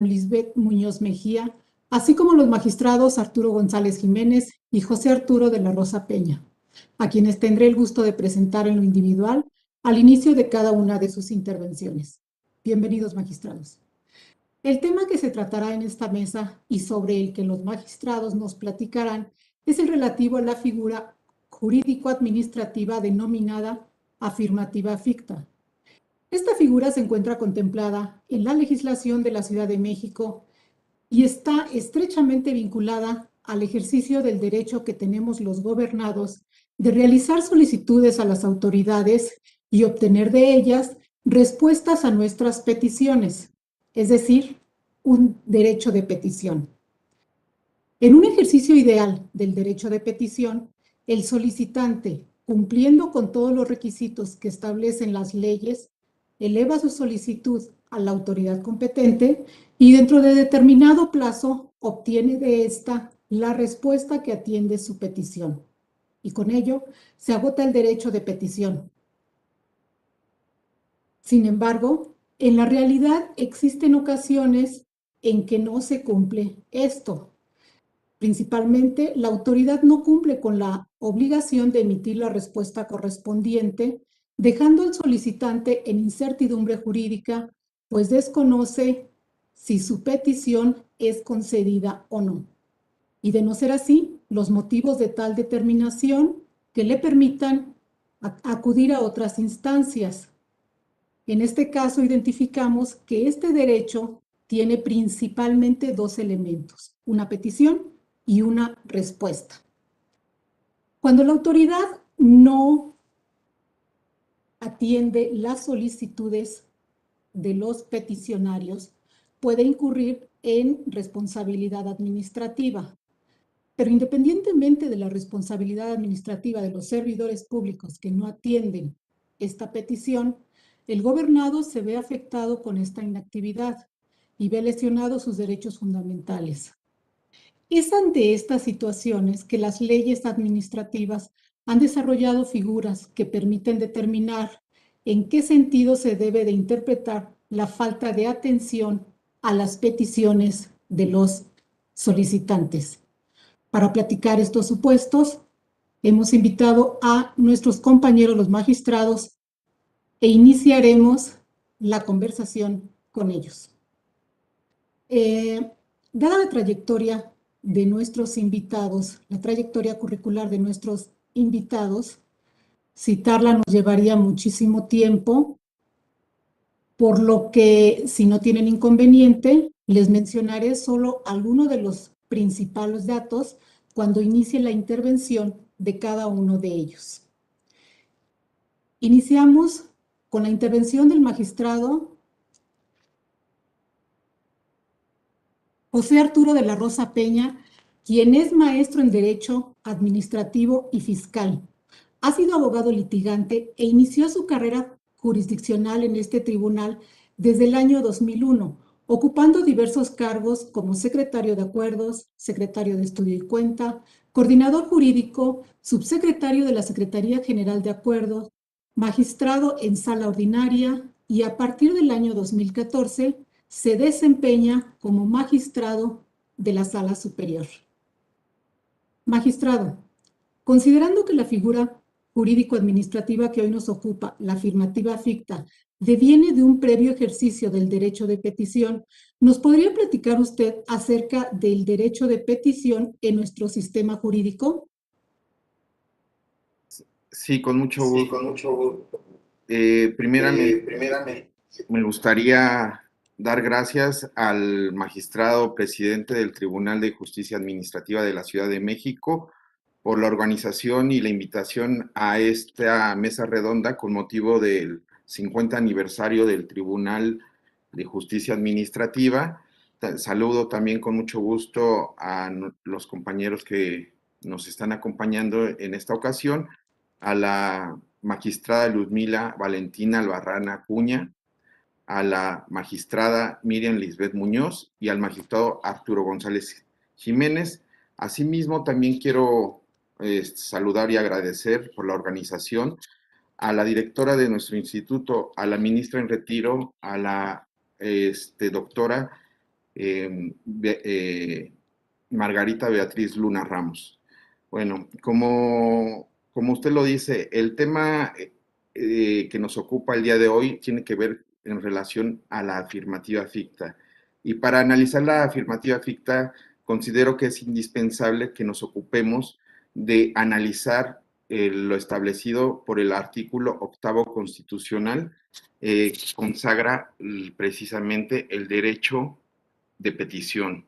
Lisbeth Muñoz Mejía, así como los magistrados Arturo González Jiménez y José Arturo de la Rosa Peña, a quienes tendré el gusto de presentar en lo individual al inicio de cada una de sus intervenciones. Bienvenidos, magistrados. El tema que se tratará en esta mesa y sobre el que los magistrados nos platicarán es el relativo a la figura jurídico-administrativa denominada afirmativa ficta. Esta figura se encuentra contemplada en la legislación de la Ciudad de México y está estrechamente vinculada al ejercicio del derecho que tenemos los gobernados de realizar solicitudes a las autoridades y obtener de ellas respuestas a nuestras peticiones, es decir, un derecho de petición. En un ejercicio ideal del derecho de petición, el solicitante, cumpliendo con todos los requisitos que establecen las leyes, eleva su solicitud a la autoridad competente y dentro de determinado plazo obtiene de esta la respuesta que atiende su petición. Y con ello se agota el derecho de petición. Sin embargo, en la realidad existen ocasiones en que no se cumple esto. Principalmente, la autoridad no cumple con la obligación de emitir la respuesta correspondiente, dejando al solicitante en incertidumbre jurídica, pues desconoce si su petición es concedida o no. Y de no ser así, los motivos de tal determinación que le permitan acudir a otras instancias. En este caso, identificamos que este derecho tiene principalmente dos elementos, una petición y una respuesta. Cuando la autoridad no atiende las solicitudes de los peticionarios, puede incurrir en responsabilidad administrativa. Pero independientemente de la responsabilidad administrativa de los servidores públicos que no atienden esta petición, el gobernado se ve afectado con esta inactividad y ve lesionados sus derechos fundamentales. Es ante estas situaciones que las leyes administrativas han desarrollado figuras que permiten determinar en qué sentido se debe de interpretar la falta de atención a las peticiones de los solicitantes. Para platicar estos supuestos, hemos invitado a nuestros compañeros los magistrados e iniciaremos la conversación con ellos. Dada la trayectoria de nuestros invitados, la trayectoria curricular de nuestros invitados, citarla nos llevaría muchísimo tiempo, por lo que, si no tienen inconveniente, les mencionaré solo algunos de los principales datos cuando inicie la intervención de cada uno de ellos. Iniciamos con la intervención del magistrado José Arturo de la Rosa Peña, quien es maestro en Derecho Administrativo y Fiscal. Ha sido abogado litigante e inició su carrera jurisdiccional en este tribunal desde el año 2001, ocupando diversos cargos como secretario de acuerdos, secretario de estudio y cuenta, coordinador jurídico, subsecretario de la Secretaría General de Acuerdos, magistrado en sala ordinaria y a partir del año 2014 se desempeña como magistrado de la Sala Superior. Magistrado, considerando que la figura jurídico-administrativa que hoy nos ocupa, la afirmativa ficta, deviene de un previo ejercicio del derecho de petición, ¿nos podría platicar usted acerca del derecho de petición en nuestro sistema jurídico? Sí, con mucho Sí, gusto. con mucho gusto. Primeramente, Primeramente, me gustaría dar gracias al magistrado presidente del Tribunal de Justicia Administrativa de la Ciudad de México por la organización y la invitación a esta mesa redonda con motivo del 50 aniversario del Tribunal de Justicia Administrativa. Saludo también con mucho gusto a los compañeros que nos están acompañando en esta ocasión, a la magistrada Luzmila Valentina Albarrán Acuña, a la magistrada Miriam Lisbeth Muñoz y al magistrado Arturo González Jiménez. Asimismo, también quiero saludar y agradecer por la organización a la directora de nuestro instituto, a la ministra en retiro, a la doctora Margarita Beatriz Luna Ramos. Bueno, como usted lo dice, el tema que nos ocupa el día de hoy tiene que ver en relación a la afirmativa ficta. Y para analizar la afirmativa ficta, considero que es indispensable que nos ocupemos de analizar lo establecido por el artículo 8º constitucional, que consagra precisamente el derecho de petición.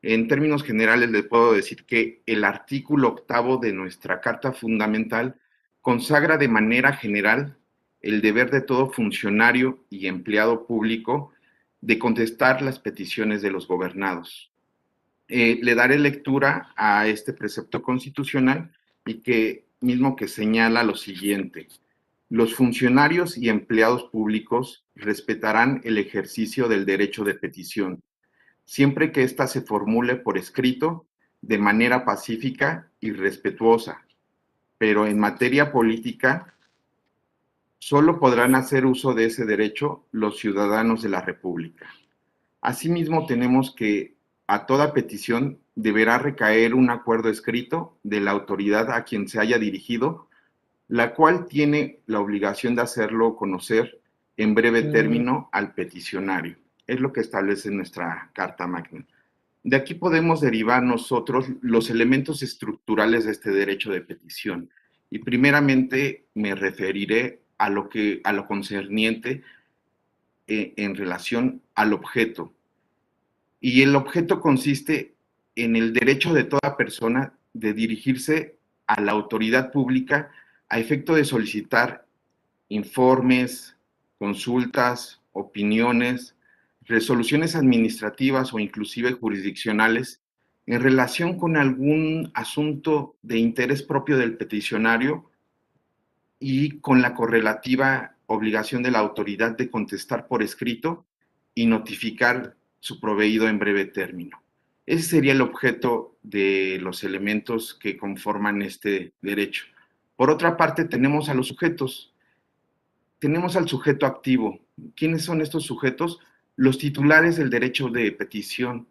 En términos generales, les puedo decir que el artículo 8º de nuestra Carta Fundamental consagra de manera general el deber de todo funcionario y empleado público de contestar las peticiones de los gobernados. Le daré lectura a este precepto constitucional y que mismo que señala lo siguiente: los funcionarios y empleados públicos respetarán el ejercicio del derecho de petición, siempre que ésta se formule por escrito, de manera pacífica y respetuosa, pero en materia política solo podrán hacer uso de ese derecho los ciudadanos de la República. Asimismo, tenemos que a toda petición deberá recaer un acuerdo escrito de la autoridad a quien se haya dirigido, la cual tiene la obligación de hacerlo conocer en breve término al peticionario. Es lo que establece nuestra Carta Magna. De aquí podemos derivar nosotros los elementos estructurales de este derecho de petición. Y primeramente me referiré a lo concerniente en relación al objeto. Y el objeto consiste en el derecho de toda persona de dirigirse a la autoridad pública a efecto de solicitar informes, consultas, opiniones, resoluciones administrativas o inclusive jurisdiccionales en relación con algún asunto de interés propio del peticionario y con la correlativa obligación de la autoridad de contestar por escrito y notificar su proveído en breve término. Ese sería el objeto de los elementos que conforman este derecho. Por otra parte, tenemos a los sujetos. Tenemos al sujeto activo. ¿Quiénes son estos sujetos? Los titulares del derecho de petición.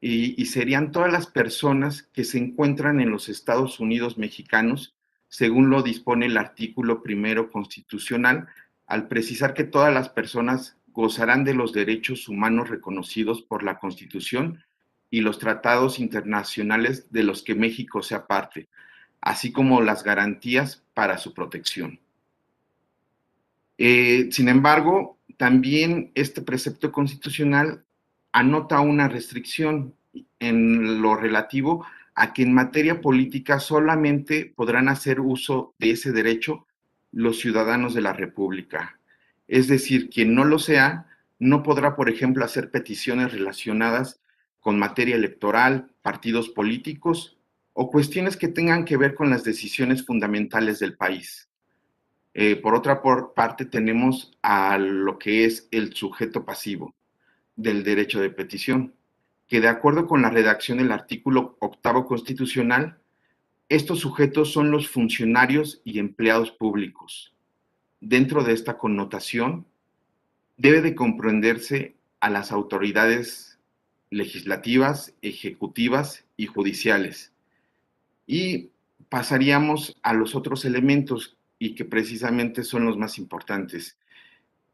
Y serían todas las personas que se encuentran en los Estados Unidos mexicanos, según lo dispone el artículo 1º constitucional, al precisar que todas las personas gozarán de los derechos humanos reconocidos por la Constitución y los tratados internacionales de los que México sea parte, así como las garantías para su protección. Sin embargo, también este precepto constitucional anota una restricción en lo relativo a que en materia política solamente podrán hacer uso de ese derecho los ciudadanos de la República. Es decir, quien no lo sea, no podrá, por ejemplo, hacer peticiones relacionadas con materia electoral, partidos políticos o cuestiones que tengan que ver con las decisiones fundamentales del país. Por otra parte, tenemos a lo que es el sujeto pasivo del derecho de petición, que de acuerdo con la redacción del artículo 8º constitucional, estos sujetos son los funcionarios y empleados públicos. Dentro de esta connotación, debe de comprenderse a las autoridades legislativas, ejecutivas y judiciales. Y pasaríamos a los otros elementos y que precisamente son los más importantes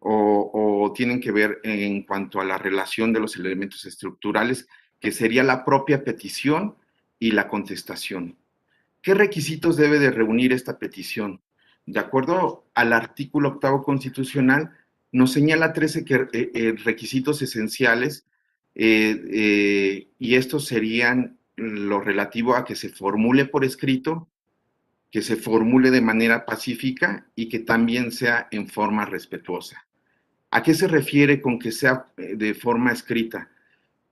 o tienen que ver en cuanto a la relación de los elementos estructurales, que sería la propia petición y la contestación. ¿Qué requisitos debe de reunir esta petición? De acuerdo al artículo 8º constitucional, nos señala 13 requisitos esenciales y estos serían lo relativo a que se formule por escrito, que se formule de manera pacífica y que también sea en forma respetuosa. ¿A qué se refiere con que sea de forma escrita?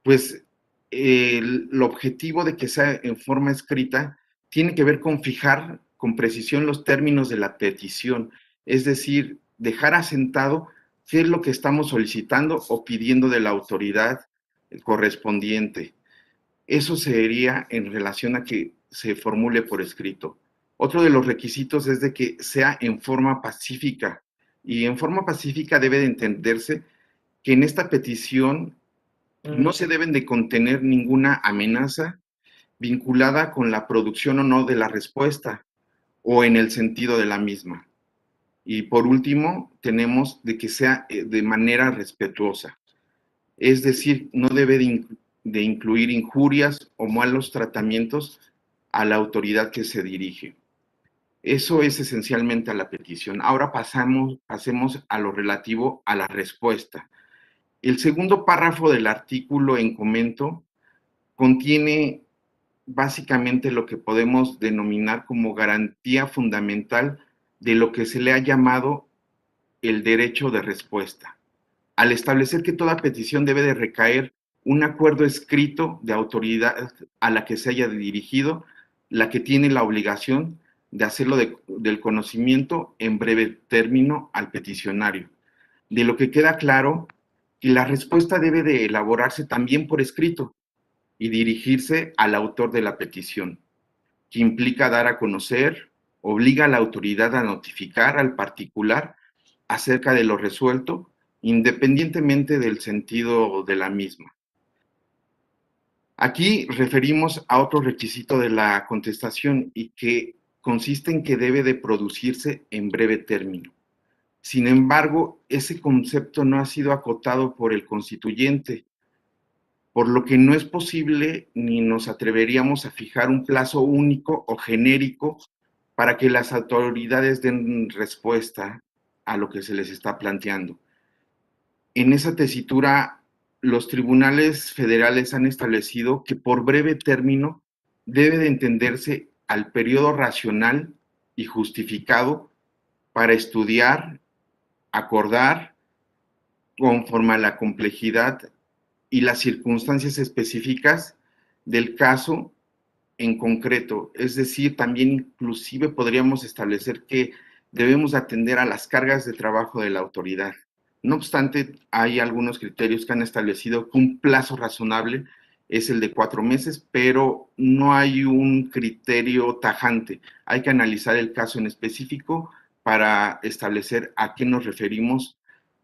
Pues el objetivo de que sea en forma escrita tiene que ver con fijar con precisión los términos de la petición, es decir, dejar asentado qué es lo que estamos solicitando o pidiendo de la autoridad correspondiente. Eso sería en relación a que se formule por escrito. Otro de los requisitos es de que sea en forma pacífica, y en forma pacífica debe de entenderse que en esta petición No se deben de contener ninguna amenaza vinculada con la producción o no de la respuesta o en el sentido de la misma. Y por último, tenemos de que sea de manera respetuosa. Es decir, no debe de incluir injurias o malos tratamientos a la autoridad que se dirige. Eso es esencialmente a la petición. Ahora pasemos a lo relativo a la respuesta. El segundo párrafo del artículo en comento contiene básicamente lo que podemos denominar como garantía fundamental de lo que se le ha llamado el derecho de respuesta, al establecer que toda petición debe de recaer un acuerdo escrito de autoridad a la que se haya dirigido, la que tiene la obligación de hacerlo del conocimiento en breve término al peticionario. De lo que queda claro que la respuesta debe de elaborarse también por escrito y dirigirse al autor de la petición, que implica dar a conocer, obliga a la autoridad a notificar al particular acerca de lo resuelto, independientemente del sentido de la misma. Aquí referimos a otro requisito de la contestación y que consiste en que debe de producirse en breve término. Sin embargo, ese concepto no ha sido acotado por el constituyente, por lo que no es posible ni nos atreveríamos a fijar un plazo único o genérico para que las autoridades den respuesta a lo que se les está planteando. En esa tesitura, los tribunales federales han establecido que por breve término debe de entenderse al periodo racional y justificado para estudiar, acordar, conforme a la complejidad y las circunstancias específicas del caso en concreto. Es decir, también inclusive podríamos establecer que debemos atender a las cargas de trabajo de la autoridad. No obstante, hay algunos criterios que han establecido que un plazo razonable es el de 4 meses, pero no hay un criterio tajante. Hay que analizar el caso en específico para establecer a qué nos referimos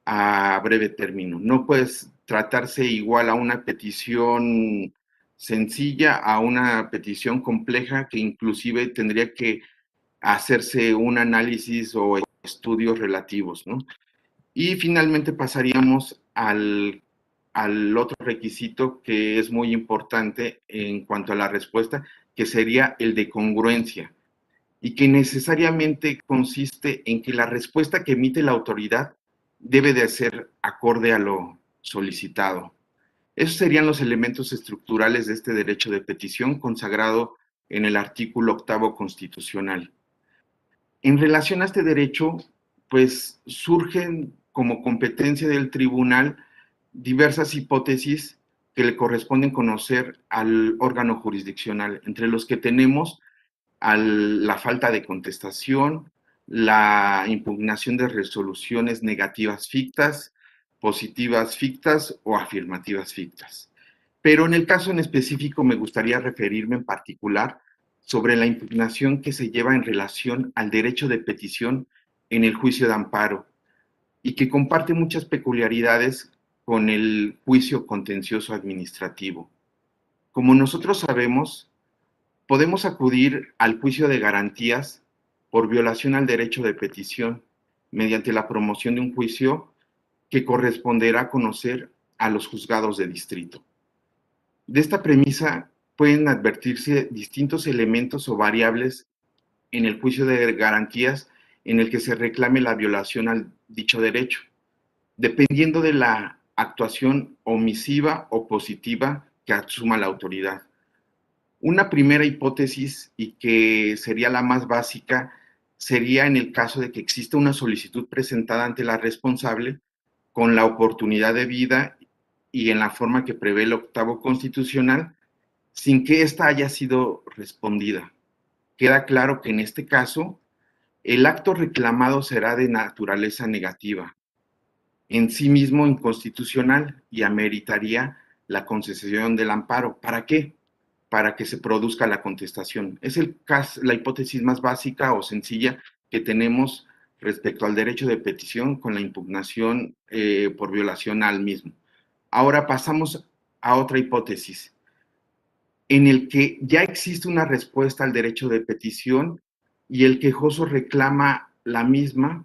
a breve término. No puede tratarse igual a una petición sencilla a una petición compleja que inclusive tendría que hacerse un análisis o estudios relativos, ¿no? Y finalmente pasaríamos al otro requisito que es muy importante en cuanto a la respuesta, que sería el de congruencia, y que necesariamente consiste en que la respuesta que emite la autoridad debe de ser acorde a lo solicitado. Esos serían los elementos estructurales de este derecho de petición consagrado en el artículo 8º constitucional. En relación a este derecho, pues surgen como competencia del tribunal diversas hipótesis que le corresponden conocer al órgano jurisdiccional, entre los que tenemos la falta de contestación, la impugnación de resoluciones negativas fictas, positivas fictas o afirmativas fictas. Pero en el caso en específico me gustaría referirme en particular sobre la impugnación que se lleva en relación al derecho de petición en el juicio de amparo y que comparte muchas peculiaridades con el juicio contencioso administrativo. Como nosotros sabemos, podemos acudir al juicio de garantías por violación al derecho de petición mediante la promoción de un juicio que corresponderá conocer a los juzgados de distrito. De esta premisa pueden advertirse distintos elementos o variables en el juicio de garantías en el que se reclame la violación al dicho derecho, dependiendo de la actuación omisiva o positiva que asuma la autoridad. Una primera hipótesis, y que sería la más básica, sería en el caso de que exista una solicitud presentada ante la responsable con la oportunidad de vida y en la forma que prevé el 8º constitucional, sin que ésta haya sido respondida. Queda claro que en este caso, el acto reclamado será de naturaleza negativa, en sí mismo inconstitucional y ameritaría la concesión del amparo. ¿Para qué? Para que se produzca la contestación. Es la hipótesis más básica o sencilla que tenemos respecto al derecho de petición con la impugnación por violación al mismo. Ahora pasamos a otra hipótesis, en el que ya existe una respuesta al derecho de petición y el quejoso reclama la misma.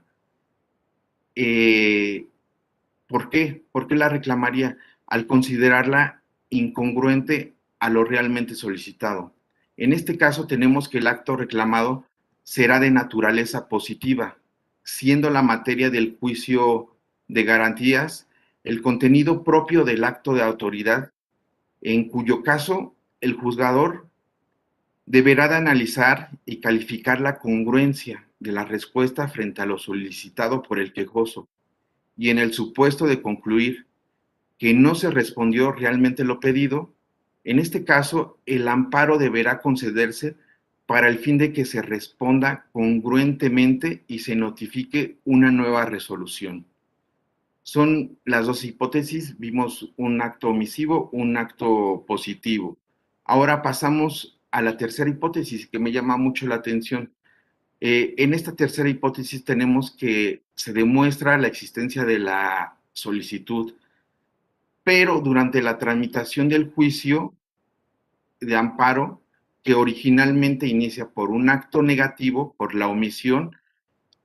¿Por qué? ¿Por qué la reclamaría? Al considerarla incongruente a lo realmente solicitado. En este caso tenemos que el acto reclamado será de naturaleza positiva, siendo la materia del juicio de garantías el contenido propio del acto de autoridad, en cuyo caso el juzgador deberá de analizar y calificar la congruencia de la respuesta frente a lo solicitado por el quejoso, y en el supuesto de concluir que no se respondió realmente lo pedido, en este caso el amparo deberá concederse para el fin de que se responda congruentemente y se notifique una nueva resolución. Son las dos hipótesis, vimos un acto omisivo, un acto positivo. Ahora pasamos a la tercera hipótesis que me llama mucho la atención. En esta tercera hipótesis tenemos que se demuestra la existencia de la solicitud, pero durante la tramitación del juicio de amparo, que originalmente inicia por un acto negativo, por la omisión,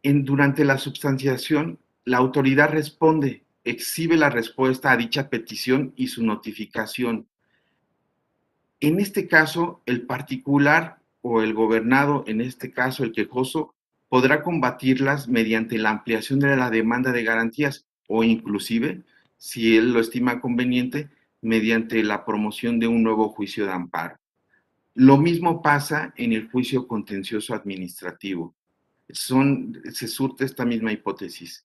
durante la substanciación, la autoridad responde, exhibe la respuesta a dicha petición y su notificación. En este caso, el particular o el gobernado, en este caso el quejoso, podrá combatirlas mediante la ampliación de la demanda de garantías o inclusive, si él lo estima conveniente, mediante la promoción de un nuevo juicio de amparo. Lo mismo pasa en el juicio contencioso administrativo. Se surte esta misma hipótesis.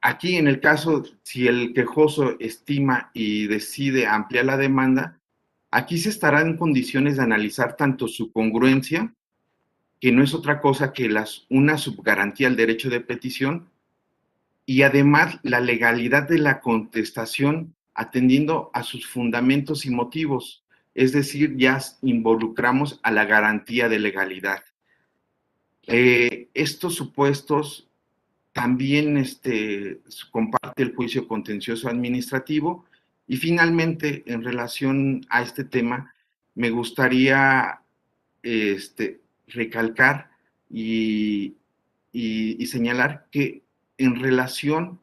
Aquí, en el caso, si el quejoso estima y decide ampliar la demanda, aquí se estará en condiciones de analizar tanto su congruencia, que no es otra cosa que una subgarantía al derecho de petición, y además la legalidad de la contestación atendiendo a sus fundamentos y motivos. Es decir, ya involucramos a la garantía de legalidad. Estos supuestos también comparte el juicio contencioso administrativo. Y finalmente, en relación a este tema, me gustaría recalcar y señalar que en relación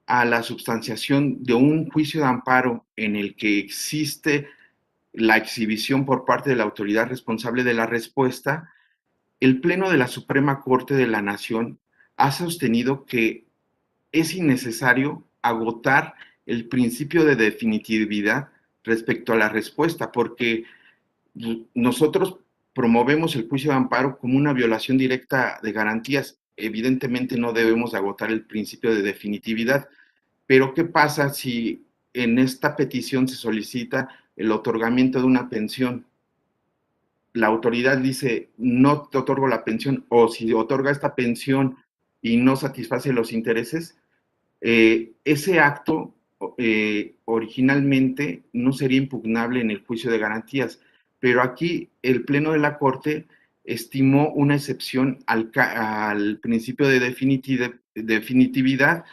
a la substanciación de un juicio de amparo en el que existe la exhibición por parte de la autoridad responsable de la respuesta, el Pleno de la Suprema Corte de la Nación ha sostenido que es innecesario agotar el principio de definitividad respecto a la respuesta, porque nosotros promovemos el juicio de amparo como una violación directa de garantías. Evidentemente no debemos agotar el principio de definitividad, pero ¿qué pasa si en esta petición se solicita el otorgamiento de una pensión? La autoridad dice, no te otorgo la pensión, o si otorga esta pensión y no satisface los intereses, ese acto originalmente no sería impugnable en el juicio de garantías, pero aquí el Pleno de la Corte estimó una excepción al principio de definitividad,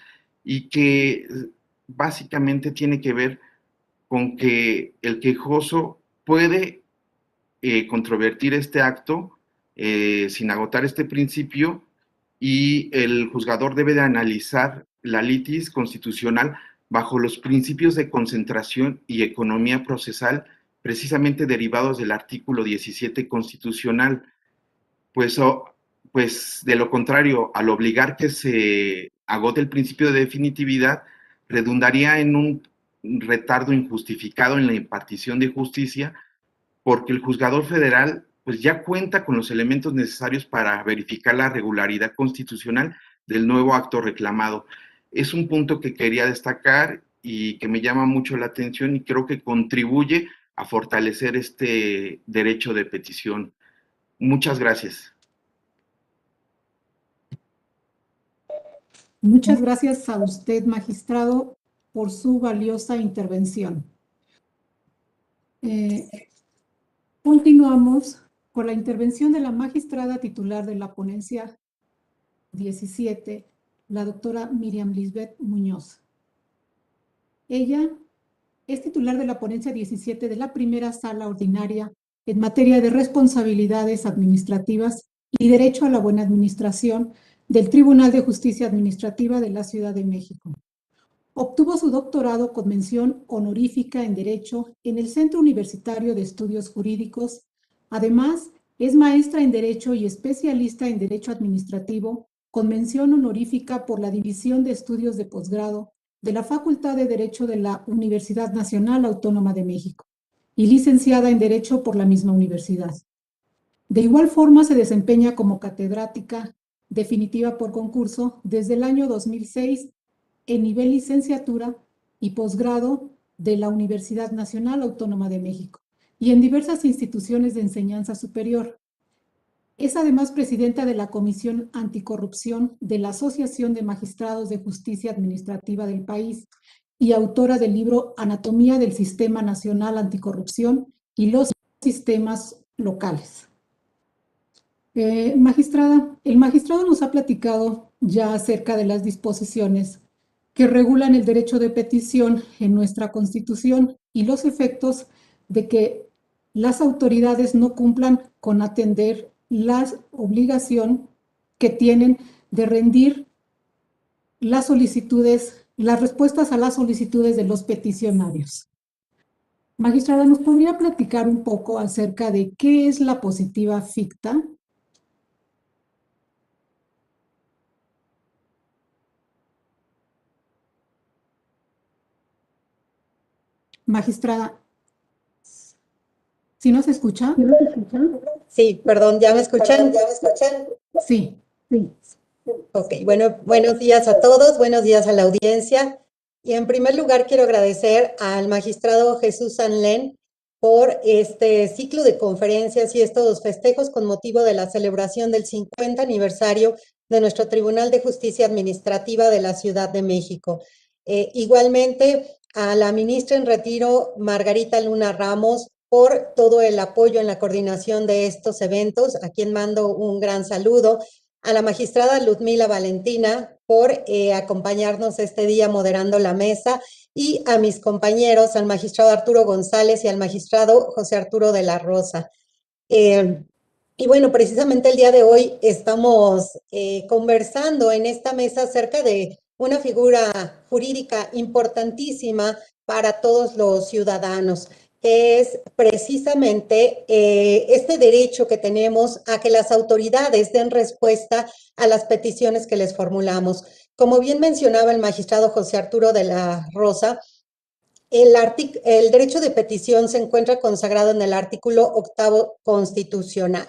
y que básicamente tiene que ver con que el quejoso puede controvertir este acto sin agotar este principio, y el juzgador debe de analizar la litis constitucional bajo los principios de concentración y economía procesal, precisamente derivados del artículo 17 constitucional. Pues, pues de lo contrario, al obligar que se agote el principio de definitividad, redundaría en un retardo injustificado en la impartición de justicia, porque el juzgador federal pues ya cuenta con los elementos necesarios para verificar la regularidad constitucional del nuevo acto reclamado. Es un punto que quería destacar y que me llama mucho la atención, y creo que contribuye a fortalecer este derecho de petición. Muchas gracias. Muchas gracias a usted, magistrado, por su valiosa intervención. Continuamos con la intervención de la magistrada titular de la ponencia 17, la doctora Miriam Lisbeth Muñoz. Ella Es titular de la ponencia 17 de la primera sala ordinaria en materia de responsabilidades administrativas y derecho a la buena administración del Tribunal de Justicia Administrativa de la Ciudad de México. Obtuvo su doctorado con mención honorífica en Derecho en el Centro Universitario de Estudios Jurídicos. Además, es maestra en Derecho y especialista en Derecho Administrativo con mención honorífica por la División de Estudios de Posgrado de la Facultad de Derecho de la Universidad Nacional Autónoma de México y licenciada en Derecho por la misma universidad. De igual forma, se desempeña como catedrática definitiva por concurso desde el año 2006 en nivel licenciatura y posgrado de la Universidad Nacional Autónoma de México y en diversas instituciones de enseñanza superior. Es además presidenta de la Comisión Anticorrupción de la Asociación de Magistrados de Justicia Administrativa del país y autora del libro Anatomía del Sistema Nacional Anticorrupción y los sistemas locales. Magistrada, el magistrado nos ha platicado ya acerca de las disposiciones que regulan el derecho de petición en nuestra Constitución y los efectos de que las autoridades no cumplan con atender la obligación que tienen de rendir las solicitudes, las respuestas a las solicitudes de los peticionarios. Magistrada, ¿nos podría platicar un poco acerca de qué es la positiva ficta? Magistrada, ¿sí nos escucha? Sí, perdón, ¿ya me escuchan? Sí, sí. Ok, bueno, buenos días a todos, buenos días a la audiencia. Y en primer lugar quiero agradecer al magistrado Jesús Sanlén por este ciclo de conferencias y estos festejos con motivo de la celebración del 50 aniversario de nuestro Tribunal de Justicia Administrativa de la Ciudad de México. Igualmente a la ministra en retiro, Margarita Luna Ramos, por todo el apoyo en la coordinación de estos eventos, a quien mando un gran saludo. A la magistrada Ludmila Valentina por acompañarnos este día moderando la mesa y a mis compañeros, al magistrado Arturo González y al magistrado José Arturo de la Rosa. Y bueno, precisamente el día de hoy estamos conversando en esta mesa acerca de una figura jurídica importantísima para todos los ciudadanos, que es precisamente este derecho que tenemos a que las autoridades den respuesta a las peticiones que les formulamos. Como bien mencionaba el magistrado José Arturo de la Rosa, el derecho de petición se encuentra consagrado en el artículo 8 constitucional.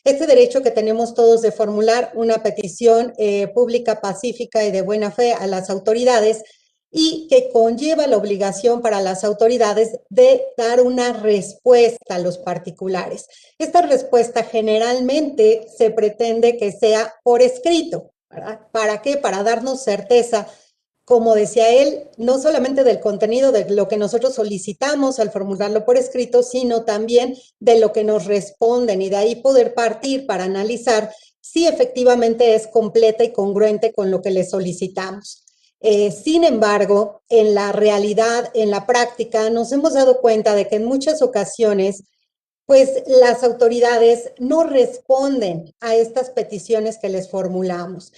Este derecho que tenemos todos de formular una petición pública, pacífica y de buena fe a las autoridades y que conlleva la obligación para las autoridades de dar una respuesta a los particulares. Esta respuesta generalmente se pretende que sea por escrito, ¿verdad? ¿Para qué? Para darnos certeza, como decía él, no solamente del contenido de lo que nosotros solicitamos al formularlo por escrito, sino también de lo que nos responden y de ahí poder partir para analizar si efectivamente es completa y congruente con lo que le solicitamos. Sin embargo, en la realidad, en la práctica, nos hemos dado cuenta de que en muchas ocasiones, pues las autoridades no responden a estas peticiones que les formulamos.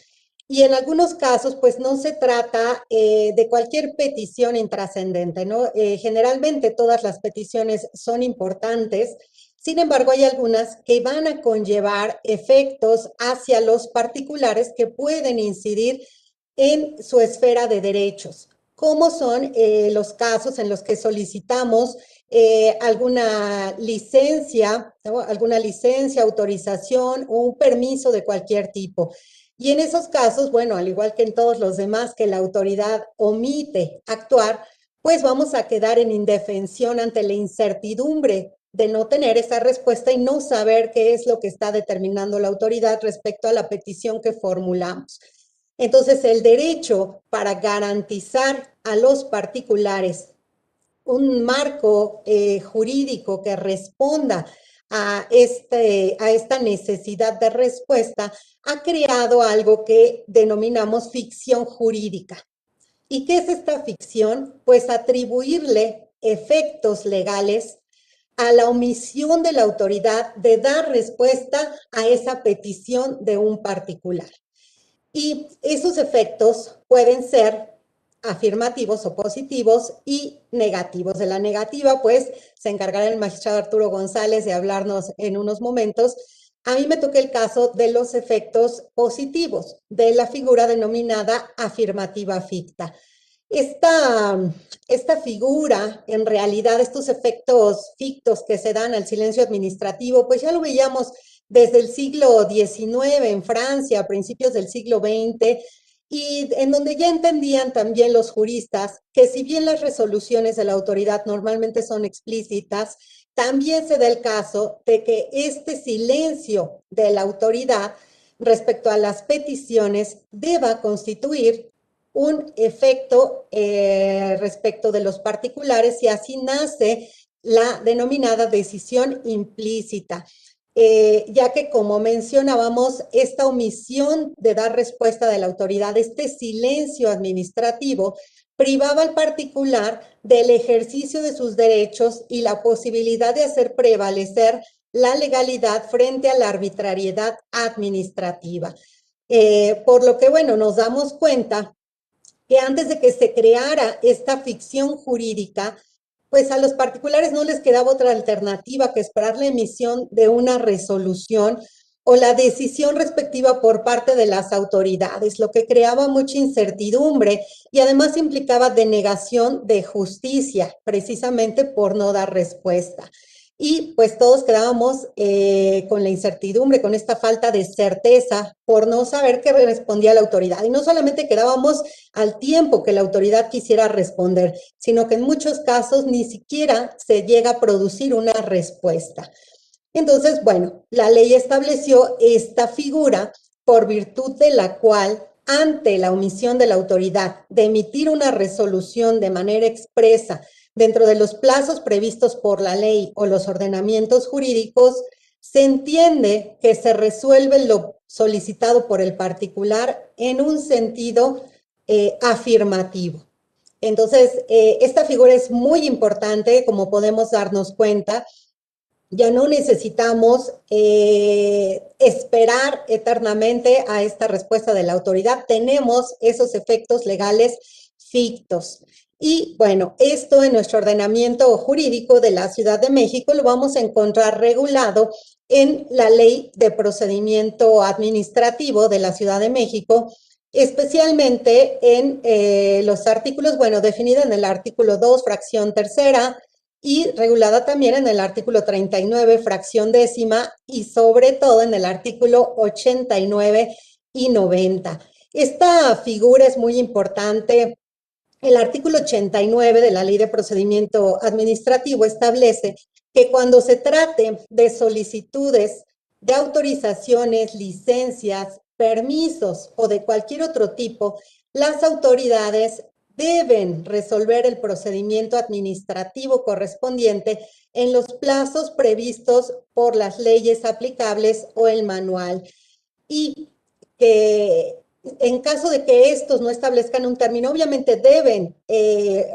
Y en algunos casos, pues no se trata de cualquier petición intrascendente, ¿no? Generalmente todas las peticiones son importantes, sin embargo, hay algunas que van a conllevar efectos hacia los particulares que pueden incidir en su esfera de derechos, como son los casos en los que solicitamos alguna licencia, ¿no? Alguna licencia, autorización o un permiso de cualquier tipo. Y en esos casos, bueno, al igual que en todos los demás que la autoridad omite actuar, pues vamos a quedar en indefensión ante la incertidumbre de no tener esa respuesta y no saber qué es lo que está determinando la autoridad respecto a la petición que formulamos. Entonces, el derecho para garantizar a los particulares un marco jurídico que responda a esta necesidad de respuesta, ha creado algo que denominamos ficción jurídica. ¿Y qué es esta ficción? Pues atribuirle efectos legales a la omisión de la autoridad de dar respuesta a esa petición de un particular. Y esos efectos pueden ser afirmativos o positivos y negativos. De la negativa, pues, se encargará el magistrado Arturo González de hablarnos en unos momentos. A mí me toca el caso de los efectos positivos de la figura denominada afirmativa ficta. Esta figura, en realidad, estos efectos fictos que se dan al silencio administrativo, pues ya lo veíamos desde el siglo XIX en Francia, a principios del siglo XX, y en donde ya entendían también los juristas que si bien las resoluciones de la autoridad normalmente son explícitas, también se da el caso de que este silencio de la autoridad respecto a las peticiones deba constituir un efecto respecto de los particulares, y así nace la denominada decisión implícita. Ya que, como mencionábamos, esta omisión de dar respuesta de la autoridad, este silencio administrativo, privaba al particular del ejercicio de sus derechos y la posibilidad de hacer prevalecer la legalidad frente a la arbitrariedad administrativa. Por lo que, bueno, nos damos cuenta que antes de que se creara esta ficción jurídica, pues a los particulares no les quedaba otra alternativa que esperar la emisión de una resolución o la decisión respectiva por parte de las autoridades, lo que creaba mucha incertidumbre y además implicaba denegación de justicia, precisamente por no dar respuesta. Y pues todos quedábamos con la incertidumbre, con esta falta de certeza por no saber qué respondía la autoridad. Y no solamente quedábamos al tiempo que la autoridad quisiera responder, sino que en muchos casos ni siquiera se llega a producir una respuesta. Entonces, bueno, la ley estableció esta figura por virtud de la cual, ante la omisión de la autoridad de emitir una resolución de manera expresa dentro de los plazos previstos por la ley o los ordenamientos jurídicos, se entiende que se resuelve lo solicitado por el particular en un sentido afirmativo. Entonces, esta figura es muy importante, como podemos darnos cuenta. Ya no necesitamos esperar eternamente a esta respuesta de la autoridad. Tenemos esos efectos legales fictos. Y bueno, esto en nuestro ordenamiento jurídico de la Ciudad de México lo vamos a encontrar regulado en la Ley de Procedimiento Administrativo de la Ciudad de México, especialmente en los artículos, bueno, definida en el artículo 2, fracción tercera, y regulada también en el artículo 39, fracción décima, y sobre todo en el artículo 89 y 90. Esta figura es muy importante. El artículo 89 de la Ley de Procedimiento Administrativo establece que cuando se trate de solicitudes de autorizaciones, licencias, permisos o de cualquier otro tipo, las autoridades deben resolver el procedimiento administrativo correspondiente en los plazos previstos por las leyes aplicables o el manual. Y que en caso de que estos no establezcan un término, obviamente deben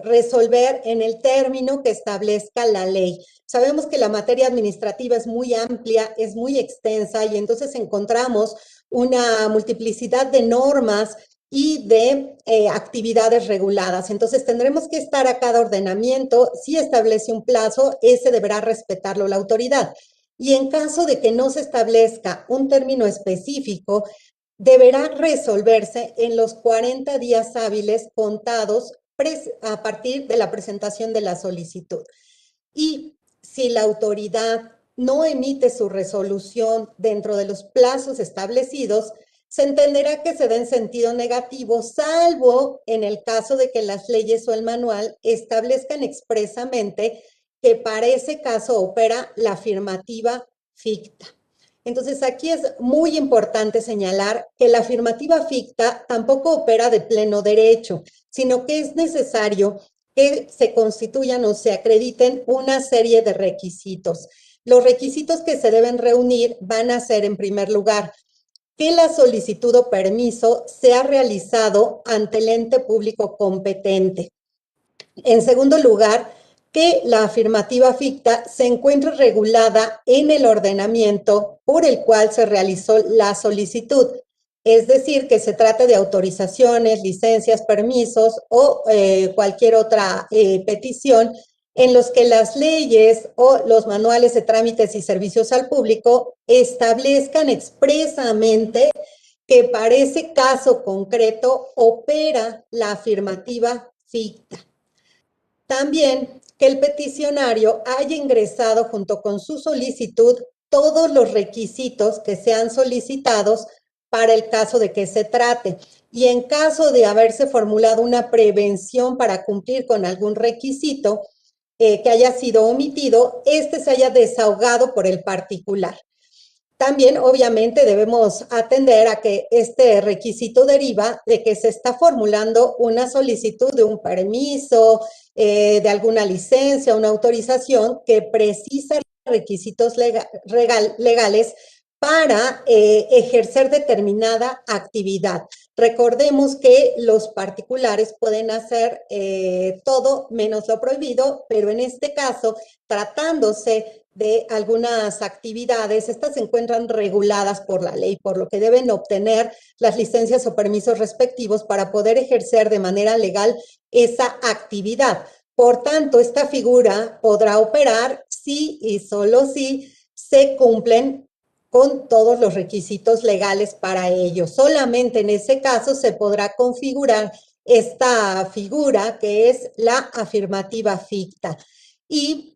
resolver en el término que establezca la ley. Sabemos que la materia administrativa es muy amplia, es muy extensa, y entonces encontramos una multiplicidad de normas y de actividades reguladas. Entonces tendremos que estar a cada ordenamiento. Si establece un plazo, ese deberá respetarlo la autoridad. Y en caso de que no se establezca un término específico, deberá resolverse en los 40 días hábiles contados a partir de la presentación de la solicitud. Y si la autoridad no emite su resolución dentro de los plazos establecidos, se entenderá que se da en sentido negativo, salvo en el caso de que las leyes o el manual establezcan expresamente que para ese caso opera la afirmativa ficta. Entonces, aquí es muy importante señalar que la afirmativa ficta tampoco opera de pleno derecho, sino que es necesario que se constituyan o se acrediten una serie de requisitos. Los requisitos que se deben reunir van a ser, en primer lugar, que la solicitud o permiso sea realizado ante el ente público competente. En segundo lugar, que la afirmativa ficta se encuentra regulada en el ordenamiento por el cual se realizó la solicitud. Es decir, que se trate de autorizaciones, licencias, permisos o cualquier otra petición en los que las leyes o los manuales de trámites y servicios al público establezcan expresamente que para ese caso concreto opera la afirmativa ficta. También que el peticionario haya ingresado junto con su solicitud todos los requisitos que sean solicitados para el caso de que se trate. Y en caso de haberse formulado una prevención para cumplir con algún requisito que haya sido omitido, este se haya desahogado por el particular. También, obviamente, debemos atender a que este requisito deriva de que se está formulando una solicitud de un permiso, de alguna licencia, una autorización que precisa requisitos legales para ejercer determinada actividad. Recordemos que los particulares pueden hacer todo menos lo prohibido, pero en este caso, tratándose de algunas actividades, estas se encuentran reguladas por la ley, por lo que deben obtener las licencias o permisos respectivos para poder ejercer de manera legal esa actividad. Por tanto, esta figura podrá operar si y solo si se cumplen con todos los requisitos legales para ello. Solamente en ese caso se podrá configurar esta figura que es la afirmativa ficta. Y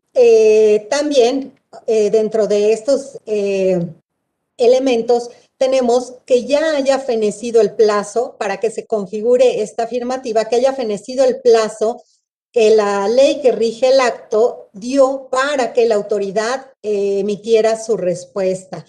también dentro de estos elementos tenemos que ya haya fenecido el plazo para que se configure esta afirmativa, que haya fenecido el plazo que la ley que rige el acto dio para que la autoridad emitiera su respuesta.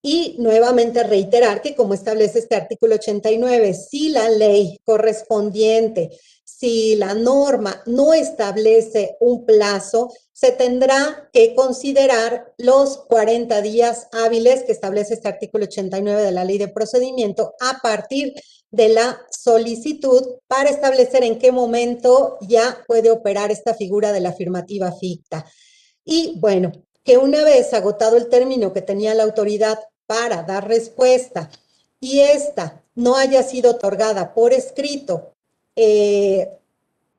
Y nuevamente reiterar que, como establece este artículo 89, si la ley correspondiente, si la norma no establece un plazo, se tendrá que considerar los 40 días hábiles que establece este artículo 89 de la Ley de Procedimiento a partir de la solicitud para establecer en qué momento ya puede operar esta figura de la afirmativa ficta. Y bueno, que una vez agotado el término que tenía la autoridad para dar respuesta y esta no haya sido otorgada por escrito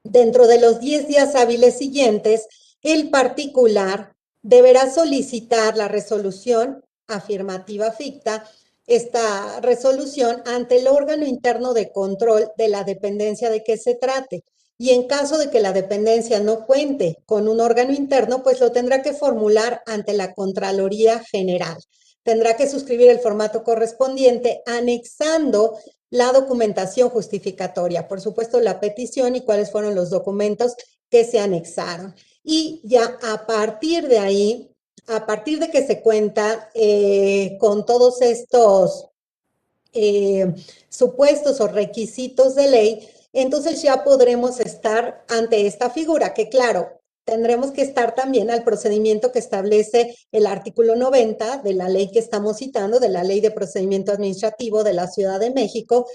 dentro de los 10 días hábiles siguientes, el particular deberá solicitar la resolución afirmativa ficta, esta resolución ante el órgano interno de control de la dependencia de que se trate. Y en caso de que la dependencia no cuente con un órgano interno, pues lo tendrá que formular ante la Contraloría General. Tendrá que suscribir el formato correspondiente anexando la documentación justificatoria, por supuesto la petición y cuáles fueron los documentos que se anexaron. Y ya a partir de ahí, a partir de que se cuenta con todos estos supuestos o requisitos de ley, entonces ya podremos estar ante esta figura, que claro, tendremos que estar también al procedimiento que establece el artículo 90 de la ley que estamos citando, de la Ley de Procedimiento Administrativo de la Ciudad de México,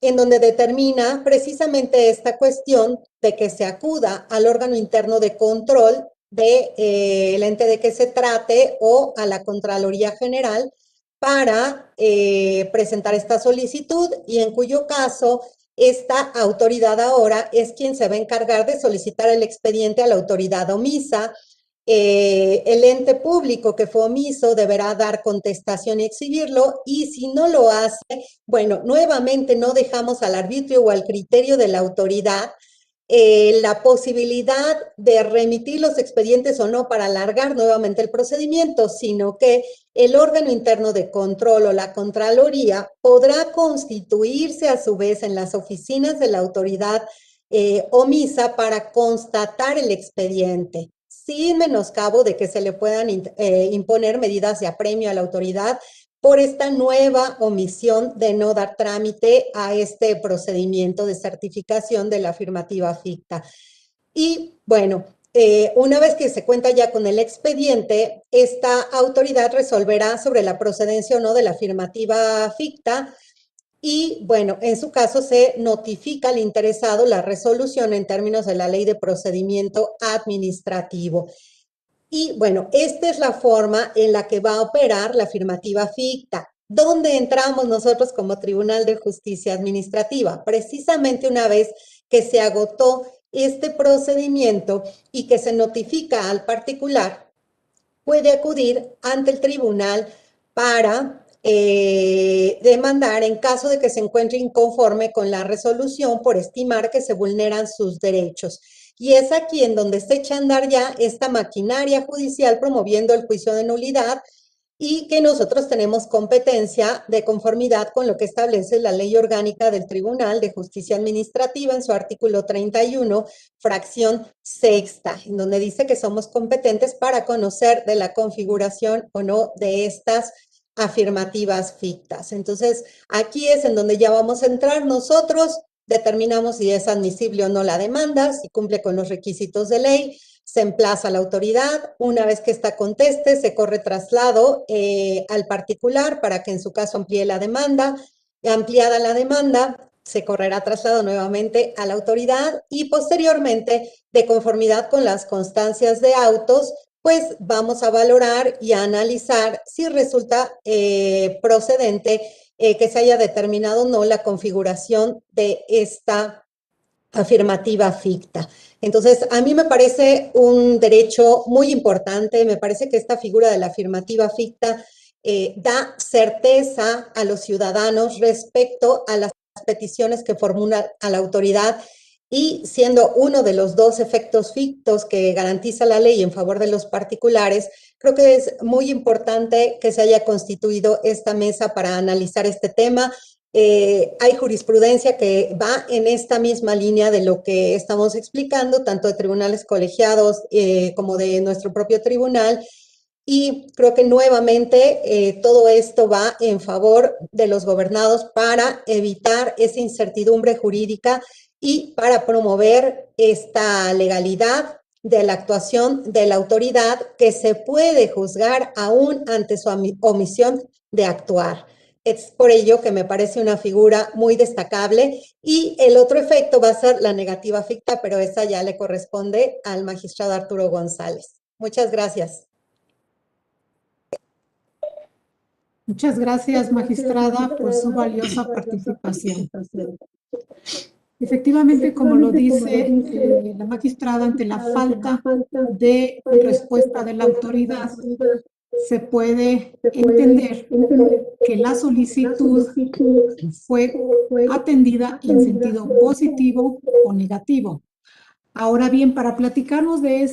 en donde determina precisamente esta cuestión de que se acuda al órgano interno de control del ente de que se trate o a la Contraloría General para presentar esta solicitud y en cuyo caso esta autoridad ahora es quien se va a encargar de solicitar el expediente a la autoridad omisa. El ente público que fue omiso deberá dar contestación y exhibirlo, y si no lo hace, bueno, nuevamente no dejamos al arbitrio o al criterio de la autoridad la posibilidad de remitir los expedientes o no para alargar nuevamente el procedimiento, sino que el órgano interno de control o la Contraloría podrá constituirse a su vez en las oficinas de la autoridad omisa para constatar el expediente, sin menoscabo de que se le puedan imponer medidas de apremio a la autoridad por esta nueva omisión de no dar trámite a este procedimiento de certificación de la afirmativa ficta. Y bueno, una vez que se cuenta ya con el expediente, esta autoridad resolverá sobre la procedencia o no de la afirmativa ficta y bueno, en su caso se notifica al interesado la resolución en términos de la Ley de Procedimiento Administrativo. Y bueno, esta es la forma en la que va a operar la afirmativa ficta. ¿Dónde entramos nosotros como Tribunal de Justicia Administrativa? Precisamente una vez que se agotó este procedimiento y que se notifica al particular, puede acudir ante el tribunal para demandar en caso de que se encuentre inconforme con la resolución por estimar que se vulneran sus derechos. Y es aquí en donde se echa a andar ya esta maquinaria judicial promoviendo el juicio de nulidad y que nosotros tenemos competencia de conformidad con lo que establece la Ley Orgánica del Tribunal de Justicia Administrativa en su artículo 31, fracción sexta, en donde dice que somos competentes para conocer de la configuración o no de estas afirmativas fictas. Entonces, aquí es en donde ya vamos a entrar nosotros, determinamos si es admisible o no la demanda, si cumple con los requisitos de ley, se emplaza a la autoridad, una vez que esta conteste, se corre traslado al particular para que en su caso amplíe la demanda, ampliada la demanda, se correrá traslado nuevamente a la autoridad y posteriormente, de conformidad con las constancias de autos, pues vamos a valorar y a analizar si resulta procedente que se haya determinado o no la configuración de esta afirmativa ficta. Entonces, a mí me parece un derecho muy importante, me parece que esta figura de la afirmativa ficta da certeza a los ciudadanos respecto a las peticiones que formula a la autoridad y siendo uno de los dos efectos fictos que garantiza la ley en favor de los particulares, creo que es muy importante que se haya constituido esta mesa para analizar este tema. Hay jurisprudencia que va en esta misma línea de lo que estamos explicando, tanto de tribunales colegiados como de nuestro propio tribunal, y creo que nuevamente todo esto va en favor de los gobernados para evitar esa incertidumbre jurídica y para promover esta legalidad de la actuación de la autoridad que se puede juzgar aún ante su omisión de actuar. Es por ello que me parece una figura muy destacable y el otro efecto va a ser la negativa ficta, pero esa ya le corresponde al magistrado Arturo González. Muchas gracias. Muchas gracias, magistrada, por su valiosa participación. Efectivamente, como lo dice la magistrada, ante la falta de respuesta de la autoridad, se puede entender que la solicitud fue atendida en sentido positivo o negativo. Ahora bien, para platicarnos de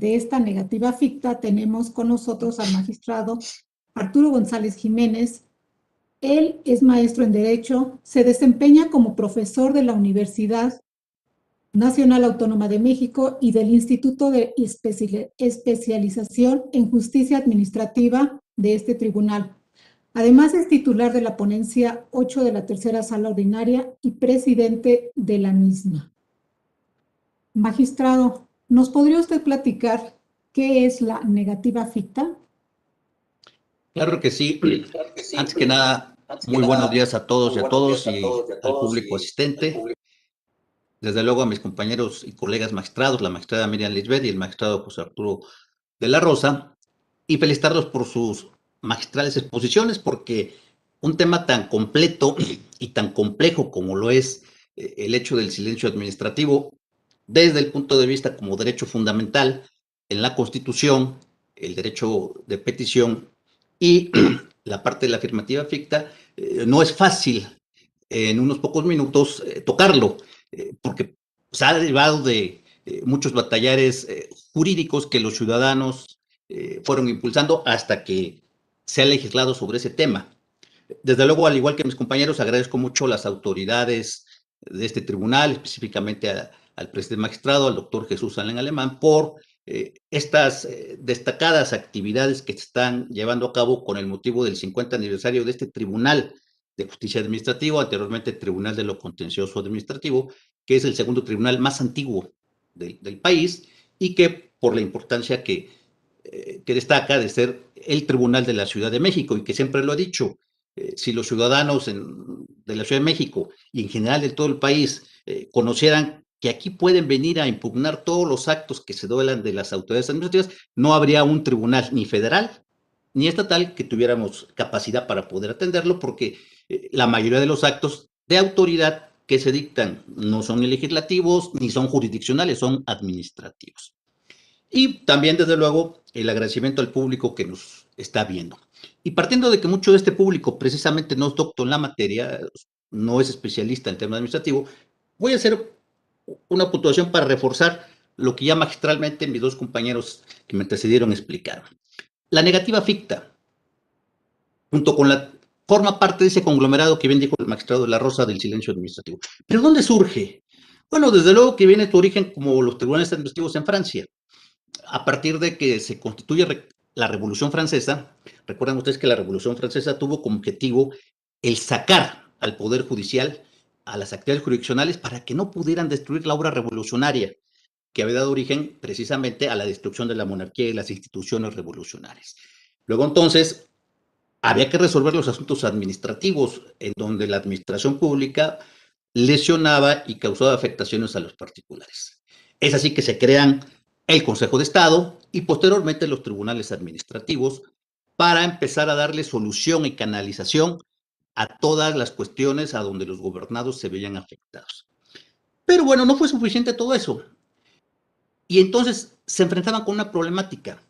esta negativa ficta, tenemos con nosotros al magistrado Arturo González Jiménez. Él es maestro en Derecho, se desempeña como profesor de la Universidad Nacional Autónoma de México y del Instituto de Especialización en Justicia Administrativa de este tribunal. Además, es titular de la ponencia 8 de la tercera sala ordinaria y presidente de la misma. Magistrado, ¿nos podría usted platicar qué es la negativa ficta? Claro que sí. Antes que nada, muy buenos días a todos y a todos y al público asistente. Desde luego a mis compañeros y colegas magistrados, la magistrada Miriam Lisbeth y el magistrado José Arturo de la Rosa, y felicitarlos por sus magistrales exposiciones, porque un tema tan completo y tan complejo como lo es el hecho del silencio administrativo, desde el punto de vista como derecho fundamental en la Constitución, el derecho de petición y la parte de la afirmativa ficta, no es fácil en unos pocos minutos tocarlo, porque se ha derivado de muchos batallares jurídicos que los ciudadanos fueron impulsando hasta que se ha legislado sobre ese tema. Desde luego, al igual que mis compañeros, agradezco mucho a las autoridades de este tribunal, específicamente al presidente magistrado, al doctor Jesús Alén Alemán, por estas destacadas actividades que se están llevando a cabo con el motivo del 50 aniversario de este Tribunal de Justicia Administrativa, anteriormente Tribunal de lo Contencioso Administrativo, que es el segundo tribunal más antiguo del país y que por la importancia que destaca de ser el tribunal de la Ciudad de México y que siempre lo ha dicho, si los ciudadanos de la Ciudad de México y en general de todo el país conocieran que aquí pueden venir a impugnar todos los actos que se duelan de las autoridades administrativas, no habría un tribunal ni federal ni estatal que tuviéramos capacidad para poder atenderlo, porque la mayoría de los actos de autoridad que se dictan no son ni legislativos ni son jurisdiccionales, son administrativos. Y también, desde luego, el agradecimiento al público que nos está viendo. Y partiendo de que mucho de este público precisamente no es doctor en la materia, no es especialista en tema administrativo, voy a hacer una puntuación para reforzar lo que ya magistralmente mis dos compañeros que me antecedieron explicaron. La negativa ficta, junto con forma parte de ese conglomerado que bien dijo el magistrado de la Rosa del silencio administrativo. ¿Pero dónde surge? Bueno, desde luego que viene su origen como los tribunales administrativos en Francia. A partir de que se constituye la Revolución Francesa, recuerdan ustedes que la Revolución Francesa tuvo como objetivo el sacar al Poder Judicial, a las actividades jurisdiccionales, para que no pudieran destruir la obra revolucionaria que había dado origen precisamente a la destrucción de la monarquía y las instituciones revolucionarias. Luego entonces había que resolver los asuntos administrativos en donde la administración pública lesionaba y causaba afectaciones a los particulares. Es así que se crean el Consejo de Estado y posteriormente los tribunales administrativos para empezar a darle solución y canalización a todas las cuestiones a donde los gobernados se veían afectados. Pero bueno, no fue suficiente todo eso. Y entonces se enfrentaban con una problemática.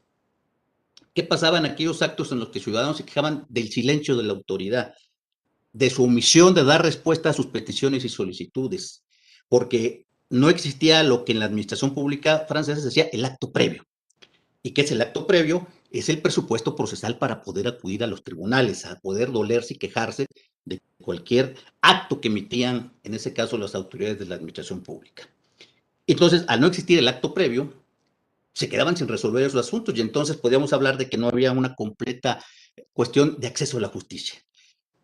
¿Qué pasaba en aquellos actos en los que ciudadanos se quejaban del silencio de la autoridad, de su omisión de dar respuesta a sus peticiones y solicitudes? Porque no existía lo que en la administración pública francesa se decía el acto previo. ¿Y qué es el acto previo? Es el presupuesto procesal para poder acudir a los tribunales, a poder dolerse y quejarse de cualquier acto que emitían, en ese caso, las autoridades de la administración pública. Entonces, al no existir el acto previo, se quedaban sin resolver esos asuntos y entonces podíamos hablar de que no había una completa cuestión de acceso a la justicia.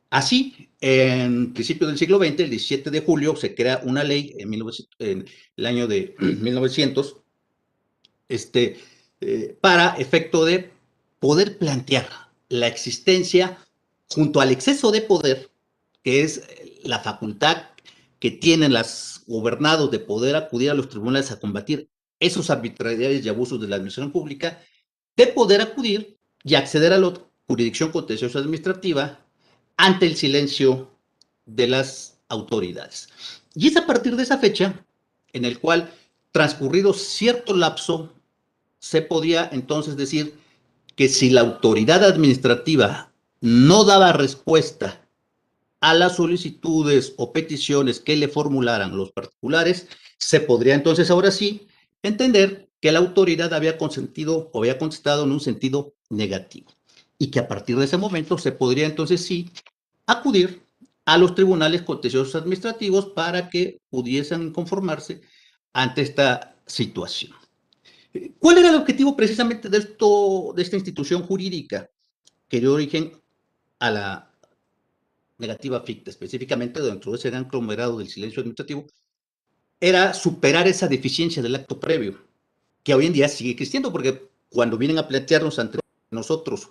Así, en principios del siglo XX, el 17 de julio, se crea una ley en el año de 1900 para efecto de poder plantear la existencia junto al exceso de poder, que es la facultad que tienen los gobernados de poder acudir a los tribunales a combatir esos arbitrariedades y abusos de la administración pública, de poder acudir y acceder a la jurisdicción contenciosa administrativa ante el silencio de las autoridades. Y es a partir de esa fecha en el cual, transcurrido cierto lapso, se podía entonces decir que si la autoridad administrativa no daba respuesta a las solicitudes o peticiones que le formularan los particulares, se podría entonces ahora sí entender que la autoridad había consentido o había contestado en un sentido negativo y que a partir de ese momento se podría entonces sí acudir a los tribunales contenciosos administrativos para que pudiesen conformarse ante esta situación. ¿Cuál era el objetivo precisamente de esta institución jurídica que dio origen a la negativa ficta, específicamente dentro de ese gran conglomerado del silencio administrativo? Era superar esa deficiencia del acto previo, que hoy en día sigue existiendo, porque cuando vienen a plantearnos ante nosotros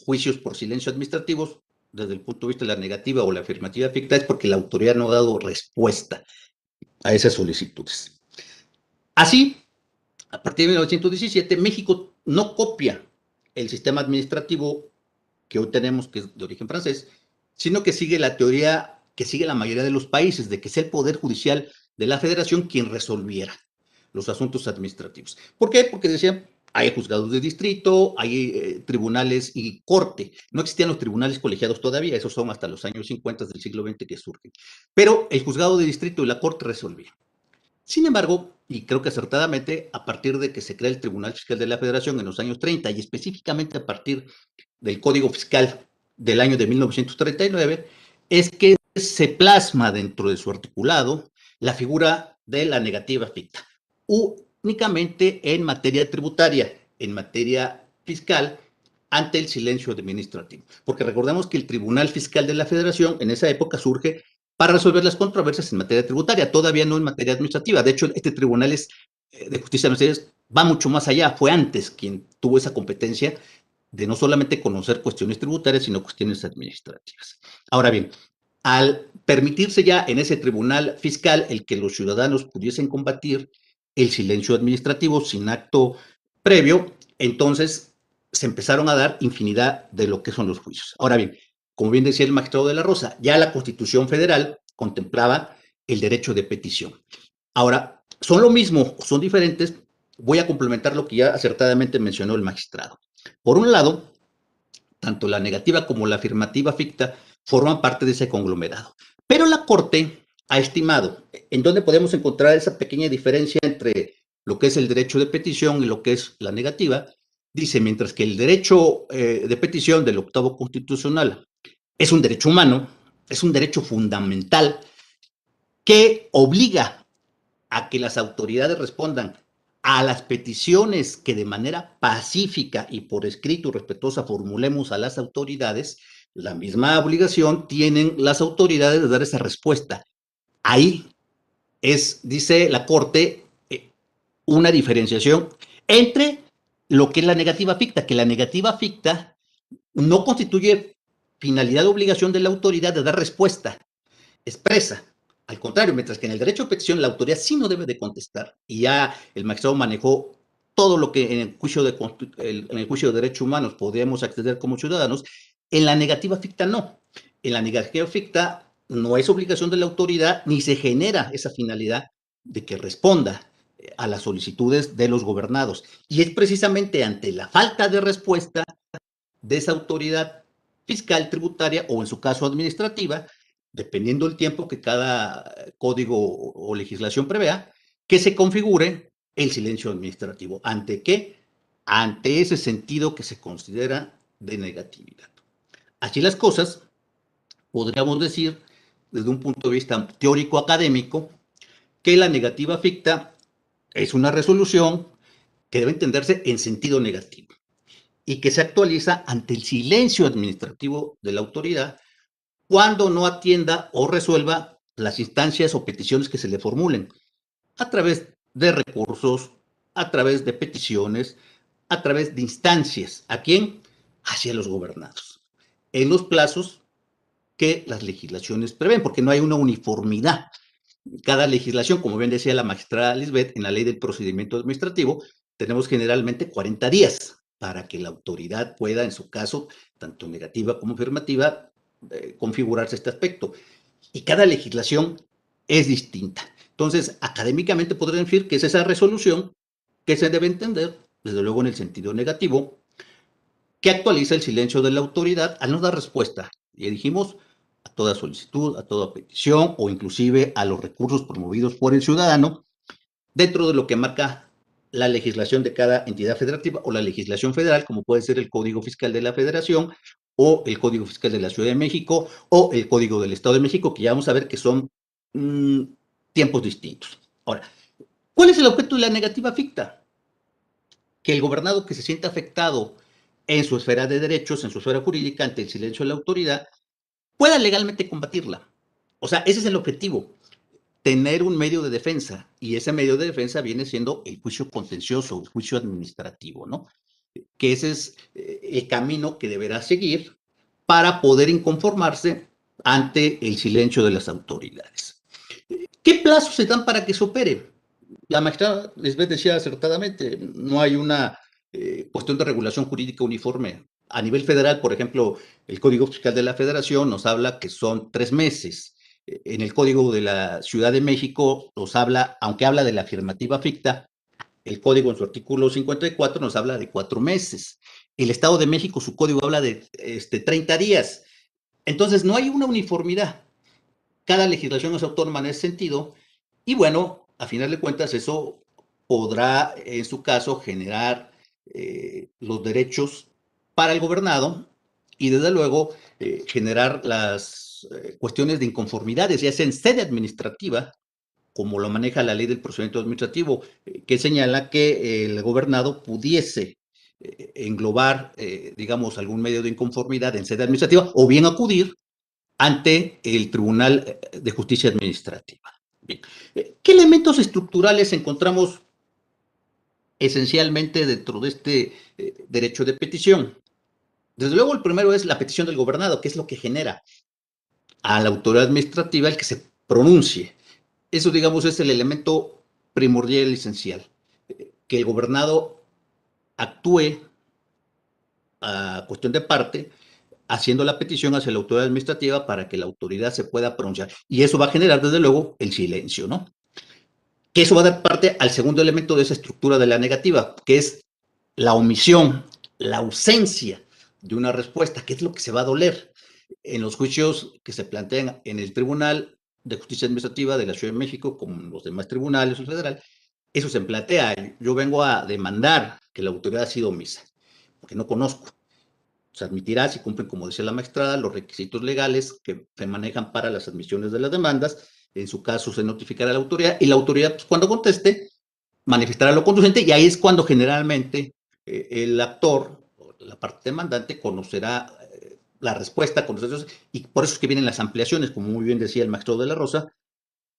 juicios por silencio administrativos, desde el punto de vista de la negativa o la afirmativa ficta, es porque la autoridad no ha dado respuesta a esas solicitudes. Así, a partir de 1917, México no copia el sistema administrativo que hoy tenemos, que es de origen francés, sino que sigue la teoría que sigue la mayoría de los países, de que es el Poder Judicial de la Federación quien resolviera los asuntos administrativos. ¿Por qué? Porque decían, hay juzgados de distrito, hay tribunales y corte. No existían los tribunales colegiados todavía, esos son hasta los años 50 del siglo XX que surgen. Pero el juzgado de distrito y la corte resolvían. Sin embargo, y creo que acertadamente, a partir de que se crea el Tribunal Fiscal de la Federación en los años 30 y específicamente a partir del Código Fiscal del año de 1939, es que se plasma dentro de su articulado la figura de la negativa ficta, únicamente en materia tributaria, en materia fiscal, ante el silencio administrativo. Porque recordemos que el Tribunal Fiscal de la Federación en esa época surge para resolver las controversias en materia tributaria, todavía no en materia administrativa. De hecho, este tribunal de justicia administrativa va mucho más allá, fue antes quien tuvo esa competencia de no solamente conocer cuestiones tributarias, sino cuestiones administrativas. Ahora bien, al permitirse ya en ese tribunal fiscal el que los ciudadanos pudiesen combatir el silencio administrativo sin acto previo, entonces se empezaron a dar infinidad de lo que son los juicios. Ahora bien, como bien decía el magistrado de la Rosa, ya la Constitución Federal contemplaba el derecho de petición. Ahora, ¿son lo mismo o son diferentes? Voy a complementar lo que ya acertadamente mencionó el magistrado. Por un lado, tanto la negativa como la afirmativa ficta forman parte de ese conglomerado. Pero la Corte ha estimado en dónde podemos encontrar esa pequeña diferencia entre lo que es el derecho de petición y lo que es la negativa. Dice, mientras que el derecho de petición del octavo constitucional es un derecho humano, es un derecho fundamental que obliga a que las autoridades respondan a las peticiones que de manera pacífica y por escrito y respetuosa formulemos a las autoridades, la misma obligación tienen las autoridades de dar esa respuesta. Ahí es, dice la Corte, una diferenciación entre lo que es la negativa ficta, que la negativa ficta no constituye finalidad o obligación de la autoridad de dar respuesta expresa. Al contrario, mientras que en el derecho de petición la autoridad sí no debe de contestar, y ya el magistrado manejó todo lo que en el juicio de derechos humanos podemos acceder como ciudadanos, en la negativa ficta no. En la negativa ficta no es obligación de la autoridad ni se genera esa finalidad de que responda a las solicitudes de los gobernados. Y es precisamente ante la falta de respuesta de esa autoridad fiscal, tributaria o en su caso administrativa, dependiendo del tiempo que cada código o legislación prevea, que se configure el silencio administrativo. ¿Ante qué? Ante ese sentido que se considera de negatividad. Así las cosas, podríamos decir, desde un punto de vista teórico académico, que la negativa ficta es una resolución que debe entenderse en sentido negativo y que se actualiza ante el silencio administrativo de la autoridad cuando no atienda o resuelva las instancias o peticiones que se le formulen a través de recursos, a través de peticiones, a través de instancias. ¿A quién? Hacia los gobernados. En los plazos que las legislaciones prevén, porque no hay una uniformidad. Cada legislación, como bien decía la magistrada Lisbeth, en la ley del procedimiento administrativo, tenemos generalmente 40 días para que la autoridad pueda, en su caso, tanto negativa como afirmativa, configurarse este aspecto. Y cada legislación es distinta. Entonces, académicamente podría decir que es esa resolución que se debe entender, desde luego en el sentido negativo, que actualiza el silencio de la autoridad al no dar respuesta. Ya dijimos, a toda solicitud, a toda petición o inclusive a los recursos promovidos por el ciudadano, dentro de lo que marca la legislación de cada entidad federativa o la legislación federal, como puede ser el Código Fiscal de la Federación o el Código Fiscal de la Ciudad de México o el Código del Estado de México, que ya vamos a ver que son tiempos distintos. Ahora, ¿cuál es el objeto de la negativa ficta? Que el gobernado que se sienta afectado en su esfera de derechos, en su esfera jurídica, ante el silencio de la autoridad, pueda legalmente combatirla. O sea, ese es el objetivo, tener un medio de defensa, y ese medio de defensa viene siendo el juicio contencioso, el juicio administrativo, ¿no? Que ese es el camino que deberá seguir para poder inconformarse ante el silencio de las autoridades. ¿Qué plazos se dan para que se opere? La magistrada Lisbeth decía acertadamente, no hay una cuestión de regulación jurídica uniforme. A nivel federal, por ejemplo, el Código Fiscal de la Federación nos habla que son 3 meses. En el Código de la Ciudad de México nos habla, aunque habla de la afirmativa ficta, el código en su artículo 54 nos habla de 4 meses. El Estado de México, su código habla de 30 días. Entonces, no hay una uniformidad. Cada legislación es autónoma en ese sentido. Y bueno, a final de cuentas, eso podrá, en su caso, generar los derechos para el gobernado y, desde luego, generar las cuestiones de inconformidades, ya sea en sede administrativa, como lo maneja la ley del procedimiento administrativo, que señala que el gobernado pudiese englobar, digamos, algún medio de inconformidad en sede administrativa o bien acudir ante el Tribunal de Justicia Administrativa. Bien. ¿Qué elementos estructurales encontramos esencialmente dentro de este derecho de petición? Desde luego, el primero es la petición del gobernado, que es lo que genera a la autoridad administrativa el que se pronuncie. Eso, digamos, es el elemento primordial y esencial. Que el gobernado actúe a cuestión de parte, haciendo la petición hacia la autoridad administrativa para que la autoridad se pueda pronunciar. Y eso va a generar, desde luego, el silencio, ¿no? Que eso va a dar parte al segundo elemento de esa estructura de la negativa, que es la omisión, la ausencia de una respuesta, que es lo que se va a doler en los juicios que se plantean en el Tribunal de Justicia Administrativa de la Ciudad de México, como en los demás tribunales o federal. Eso se plantea. Yo vengo a demandar que la autoridad ha sido omisa, porque no conozco. Se admitirá si cumplen, como decía la magistrada, los requisitos legales que se manejan para las admisiones de las demandas. En su caso, se notificará a la autoridad y la autoridad, pues, cuando conteste, manifestará lo conducente y ahí es cuando generalmente el actor, la parte demandante, conocerá la respuesta, y por eso es que vienen las ampliaciones, como muy bien decía el magistrado de la Rosa,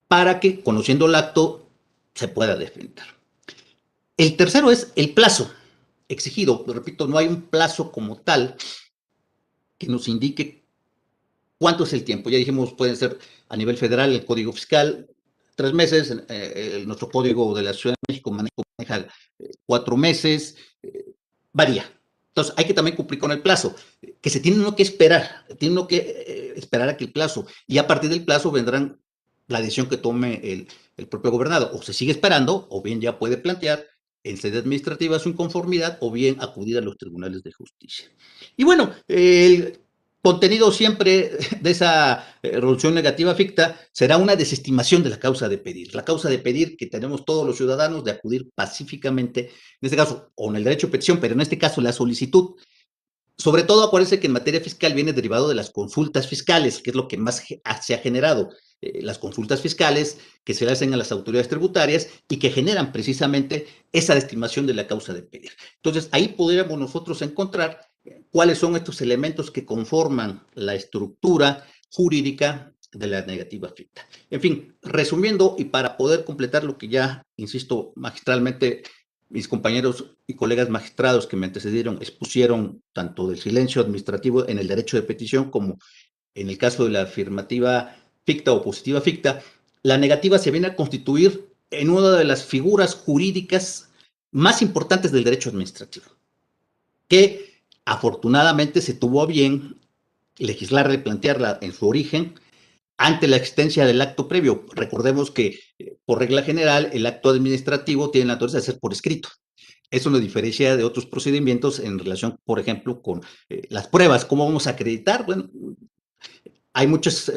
para que, conociendo el acto, se pueda defender. El tercero es el plazo exigido. Repito, no hay un plazo como tal que nos indique cuánto es el tiempo. Ya dijimos, pueden ser a nivel federal el Código Fiscal 3 meses, nuestro Código de la Ciudad de México maneja 4 meses, varía. Entonces, hay que también cumplir con el plazo, que se tiene uno que esperar, a que el plazo, y a partir del plazo vendrán la decisión que tome el propio gobernado, o se sigue esperando, o bien ya puede plantear en sede administrativa su inconformidad, o bien acudir a los tribunales de justicia. Y bueno, el contenido siempre de esa resolución negativa ficta será una desestimación de la causa de pedir. La causa de pedir que tenemos todos los ciudadanos de acudir pacíficamente, en este caso, o en el derecho de petición, pero en este caso la solicitud. Sobre todo, acuérdense que en materia fiscal viene derivado de las consultas fiscales, que es lo que más se ha generado. Las consultas fiscales que se le hacen a las autoridades tributarias y que generan precisamente esa estimación de la causa de pedir. Entonces, ahí podríamos nosotros encontrar cuáles son estos elementos que conforman la estructura jurídica de la negativa ficta. En fin, resumiendo y para poder completar lo que ya, insisto, magistralmente mis compañeros y colegas magistrados que me antecedieron expusieron tanto del silencio administrativo en el derecho de petición como en el caso de la afirmativa ficta o positiva ficta, la negativa se viene a constituir en una de las figuras jurídicas más importantes del derecho administrativo, que afortunadamente se tuvo a bien legislarla y plantearla en su origen ante la existencia del acto previo. Recordemos que, por regla general, el acto administrativo tiene la naturaleza de ser por escrito. Eso nos diferencia de otros procedimientos en relación, por ejemplo, con las pruebas. ¿Cómo vamos a acreditar? Bueno, hay muchas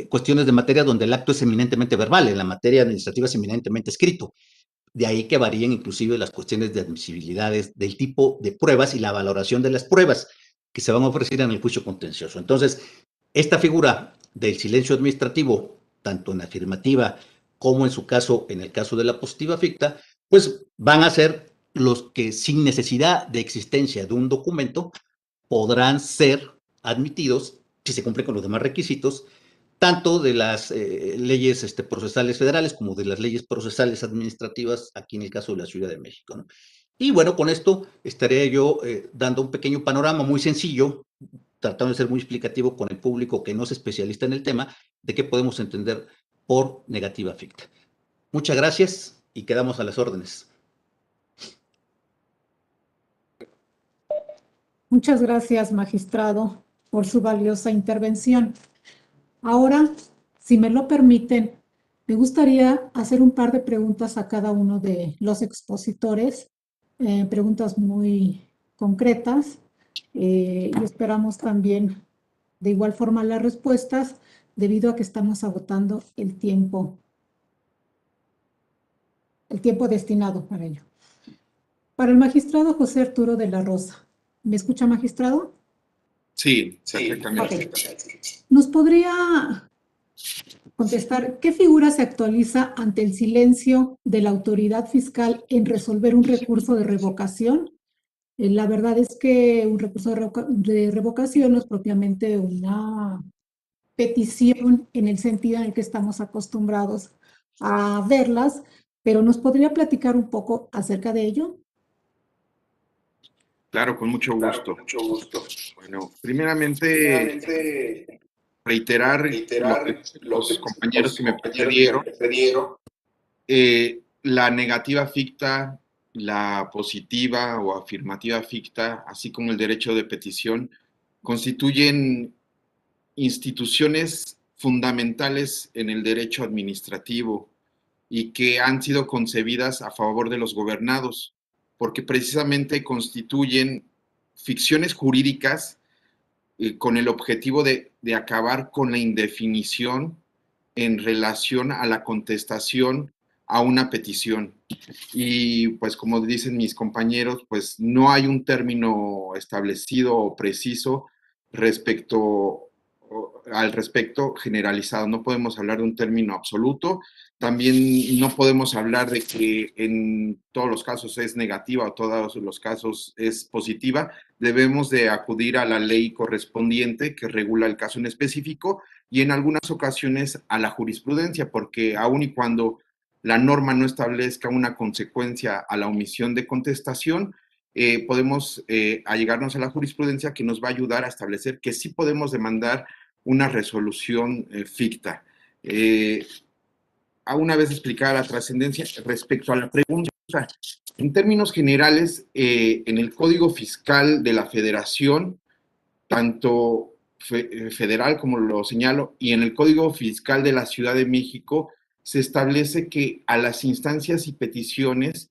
cuestiones de materia donde el acto es eminentemente verbal, en la materia administrativa es eminentemente escrito. De ahí que varíen inclusive las cuestiones de admisibilidades del tipo de pruebas y la valoración de las pruebas que se van a ofrecer en el juicio contencioso. Entonces, esta figura del silencio administrativo, tanto en afirmativa como en su caso, en el caso de la positiva ficta, pues van a ser los que sin necesidad de existencia de un documento podrán ser admitidos si se cumplen con los demás requisitos, tanto de las leyes procesales federales como de las leyes procesales administrativas aquí en el caso de la Ciudad de México, ¿no? Y bueno, con esto estaré yo dando un pequeño panorama muy sencillo, tratando de ser muy explicativo con el público que no es especialista en el tema, de qué podemos entender por negativa ficta. Muchas gracias y quedamos a las órdenes. Muchas gracias, magistrado, por su valiosa intervención. Ahora, si me lo permiten, me gustaría hacer un par de preguntas a cada uno de los expositores, preguntas muy concretas, y esperamos también de igual forma las respuestas, debido a que estamos agotando el tiempo destinado para ello. Para el magistrado José Arturo de la Rosa. ¿Me escucha, magistrado? Sí, perfectamente. Okay. ¿Nos podría contestar qué figura se actualiza ante el silencio de la autoridad fiscal en resolver un recurso de revocación? La verdad es que un recurso de revocación no es propiamente una petición en el sentido en el que estamos acostumbrados a verlas, pero ¿nos podría platicar un poco acerca de ello? Claro, con mucho gusto. Bueno, primeramente, reiterar lo que los compañeros que me precedieron, la negativa ficta, la positiva o afirmativa ficta, así como el derecho de petición, constituyen instituciones fundamentales en el derecho administrativo y que han sido concebidas a favor de los gobernados, porque precisamente constituyen ficciones jurídicas con el objetivo de acabar con la indefinición en relación a la contestación a una petición. Y pues como dicen mis compañeros, pues no hay un término establecido o preciso respecto al respecto generalizado. No podemos hablar de un término absoluto. También no podemos hablar de que en todos los casos es negativa o todos los casos es positiva. Debemos de acudir a la ley correspondiente que regula el caso en específico y en algunas ocasiones a la jurisprudencia, porque aun y cuando la norma no establezca una consecuencia a la omisión de contestación, podemos allegarnos a la jurisprudencia que nos va a ayudar a establecer que sí podemos demandar una resolución ficta. A una vez explicada la trascendencia, respecto a la pregunta, en términos generales, en el Código Fiscal de la Federación, tanto federal como lo señalo, y en el Código Fiscal de la Ciudad de México, se establece que a las instancias y peticiones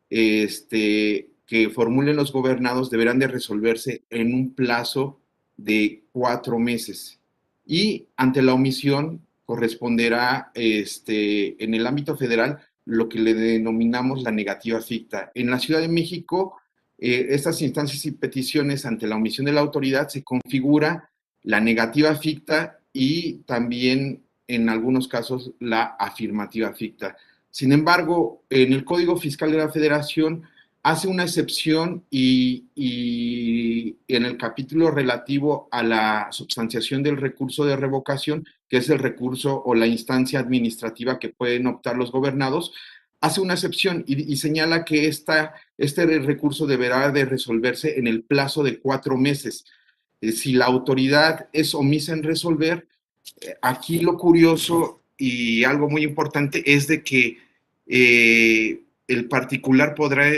que formulen los gobernados deberán de resolverse en un plazo de 4 meses. Y ante la omisión corresponderá en el ámbito federal lo que le denominamos la negativa ficta. En la Ciudad de México, estas instancias y peticiones ante la omisión de la autoridad se configura la negativa ficta y también en algunos casos la afirmativa ficta. Sin embargo, en el Código Fiscal de la Federación hace una excepción y en el capítulo relativo a la substanciación del recurso de revocación, que es el recurso o la instancia administrativa que pueden optar los gobernados, hace una excepción y señala que este recurso deberá de resolverse en el plazo de 4 meses. Si la autoridad es omisa en resolver, aquí lo curioso y algo muy importante es de que el particular podrá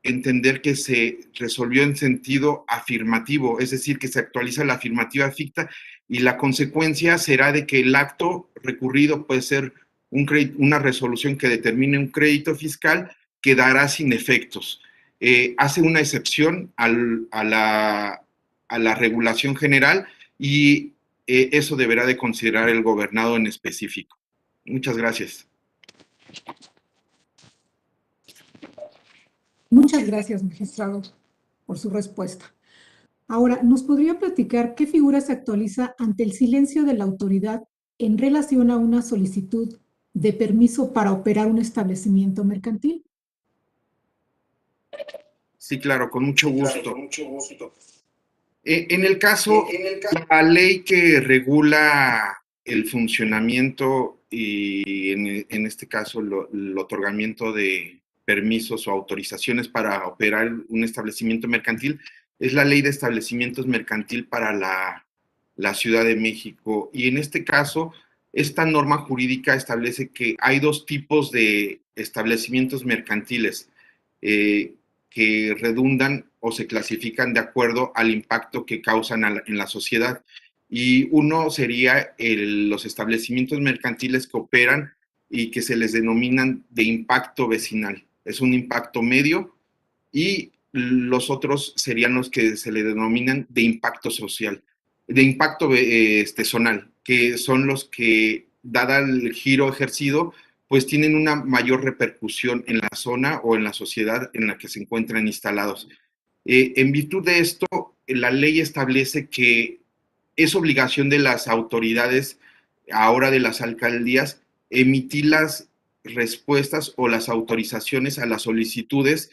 entender que se resolvió en sentido afirmativo, es decir, que se actualiza la afirmativa ficta y la consecuencia será de que el acto recurrido puede ser una resolución que determine un crédito fiscal, quedará sin efectos. Hace una excepción a la regulación general y eso deberá de considerar el gobernado en específico. Muchas gracias. Muchas gracias, magistrado, por su respuesta. Ahora, ¿nos podría platicar qué figura se actualiza ante el silencio de la autoridad en relación a una solicitud de permiso para operar un establecimiento mercantil? Sí, claro, con mucho gusto. En el caso, la ley que regula el funcionamiento y en este caso el otorgamiento de permisos o autorizaciones para operar un establecimiento mercantil es la Ley de Establecimientos Mercantil para la Ciudad de México. Y en este caso, esta norma jurídica establece que hay 2 tipos de establecimientos mercantiles que redundan o se clasifican de acuerdo al impacto que causan en la sociedad. Y uno sería los establecimientos mercantiles que operan y que se les denominan de impacto vecinal. Es un impacto medio y los otros serían los que se le denominan de impacto social, de impacto zonal, que son los que, dada el giro ejercido, pues tienen una mayor repercusión en la zona o en la sociedad en la que se encuentran instalados. En virtud de esto, la ley establece que es obligación de las autoridades, ahora de las alcaldías, emitir las respuestas o las autorizaciones a las solicitudes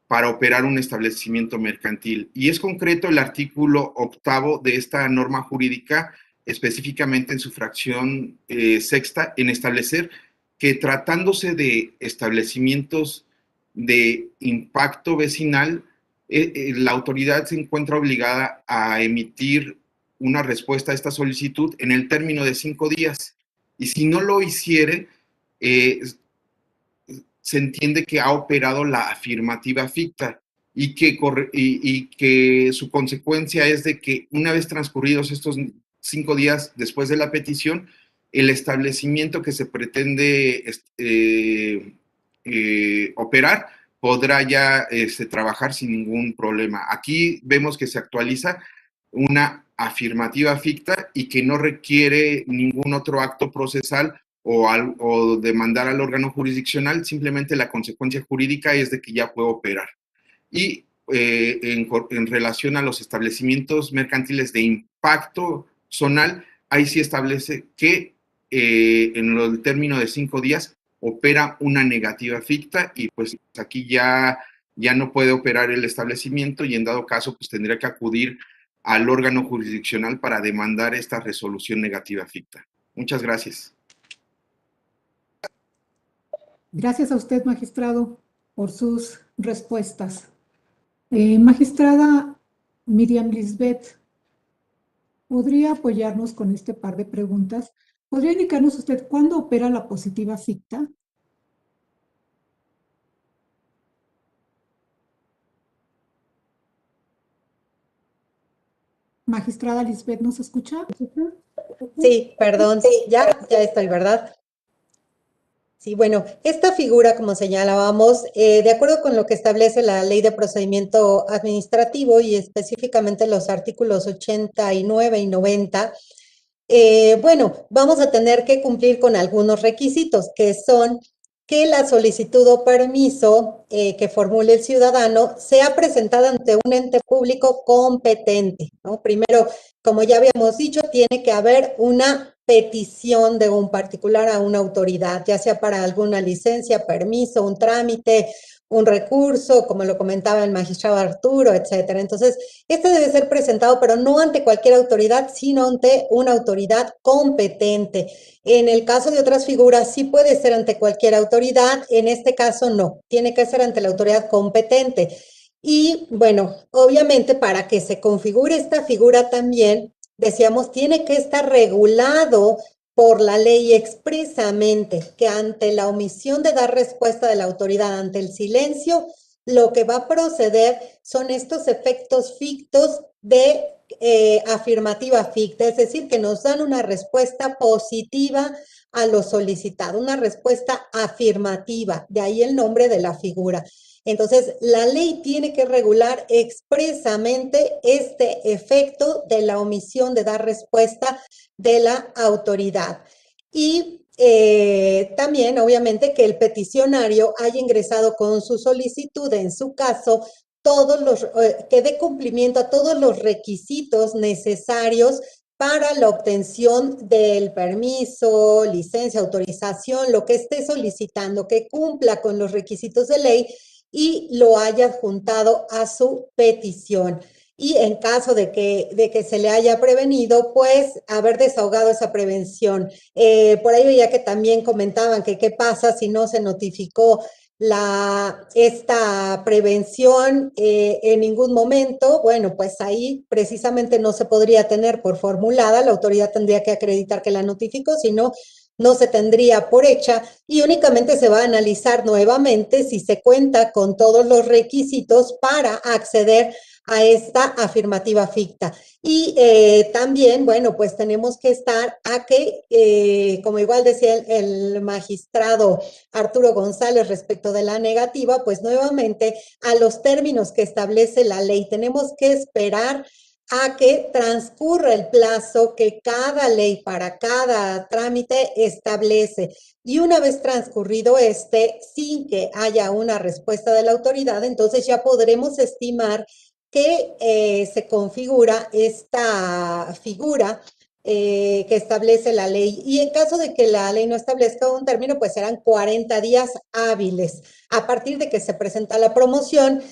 para operar un establecimiento mercantil. Y es concreto el artículo 8º de esta norma jurídica, específicamente en su fracción sexta, en establecer que tratándose de establecimientos de impacto vecinal, la autoridad se encuentra obligada a emitir una respuesta a esta solicitud en el término de 5 días. Y si no lo hiciere, se entiende que ha operado la afirmativa ficta y que su consecuencia es de que una vez transcurridos estos 5 días después de la petición, el establecimiento que se pretende operar podrá ya trabajar sin ningún problema. Aquí vemos que se actualiza una afirmativa ficta y que no requiere ningún otro acto procesal o demandar al órgano jurisdiccional, simplemente la consecuencia jurídica es de que ya puede operar. Y en relación a los establecimientos mercantiles de impacto zonal, ahí sí establece que en el término de 5 días opera una negativa ficta y pues aquí ya no puede operar el establecimiento y en dado caso pues tendría que acudir al órgano jurisdiccional para demandar esta resolución negativa ficta. Muchas gracias. Gracias a usted, magistrado, por sus respuestas. Magistrada Miriam Lisbeth, ¿podría apoyarnos con este par de preguntas? ¿Podría indicarnos usted cuándo opera la positiva ficta? Magistrada Lisbeth, ¿nos escucha? Sí, perdón, ya estoy, ¿verdad? Sí, bueno, esta figura, como señalábamos, de acuerdo con lo que establece la Ley de Procedimiento Administrativo y específicamente los artículos 89 y 90, bueno, vamos a tener que cumplir con algunos requisitos, que son que la solicitud o permiso que formule el ciudadano sea presentada ante un ente público competente, ¿no? Primero, como ya habíamos dicho, tiene que haber una petición de un particular a una autoridad, ya sea para alguna licencia, permiso, un trámite, un recurso, como lo comentaba el magistrado Arturo, etcétera. Entonces, este debe ser presentado, pero no ante cualquier autoridad, sino ante una autoridad competente. En el caso de otras figuras, sí puede ser ante cualquier autoridad, en este caso no, tiene que ser ante la autoridad competente. Y bueno, obviamente para que se configure esta figura también, decíamos, tiene que estar regulado por la ley expresamente que ante la omisión de dar respuesta de la autoridad, ante el silencio, lo que va a proceder son estos efectos fictos de afirmativa ficta, es decir, que nos dan una respuesta positiva a lo solicitado, una respuesta afirmativa, de ahí el nombre de la figura. Entonces, la ley tiene que regular expresamente este efecto de la omisión de dar respuesta de la autoridad. Y también, obviamente, que el peticionario haya ingresado con su solicitud, en su caso, que dé cumplimiento a todos los requisitos necesarios para la obtención del permiso, licencia, autorización, lo que esté solicitando, que cumpla con los requisitos de ley y lo haya adjuntado a su petición. Y en caso de que se le haya prevenido, pues haber desahogado esa prevención. Por ahí veía que también comentaban que qué pasa si no se notificó esta prevención en ningún momento. Bueno, pues ahí precisamente no se podría tener por formulada, la autoridad tendría que acreditar que la notificó, si no, no se tendría por hecha y únicamente se va a analizar nuevamente si se cuenta con todos los requisitos para acceder a esta afirmativa ficta. Y también, bueno, pues tenemos que estar a que, como igual decía el magistrado Arturo González respecto de la negativa, pues nuevamente a los términos que establece la ley. Tenemos que esperar a que transcurra el plazo que cada ley para cada trámite establece. Y una vez transcurrido sin que haya una respuesta de la autoridad, entonces ya podremos estimar que se configura esta figura que establece la ley. Y en caso de que la ley no establezca un término, pues serán 40 días hábiles a partir de que se presenta la promoción.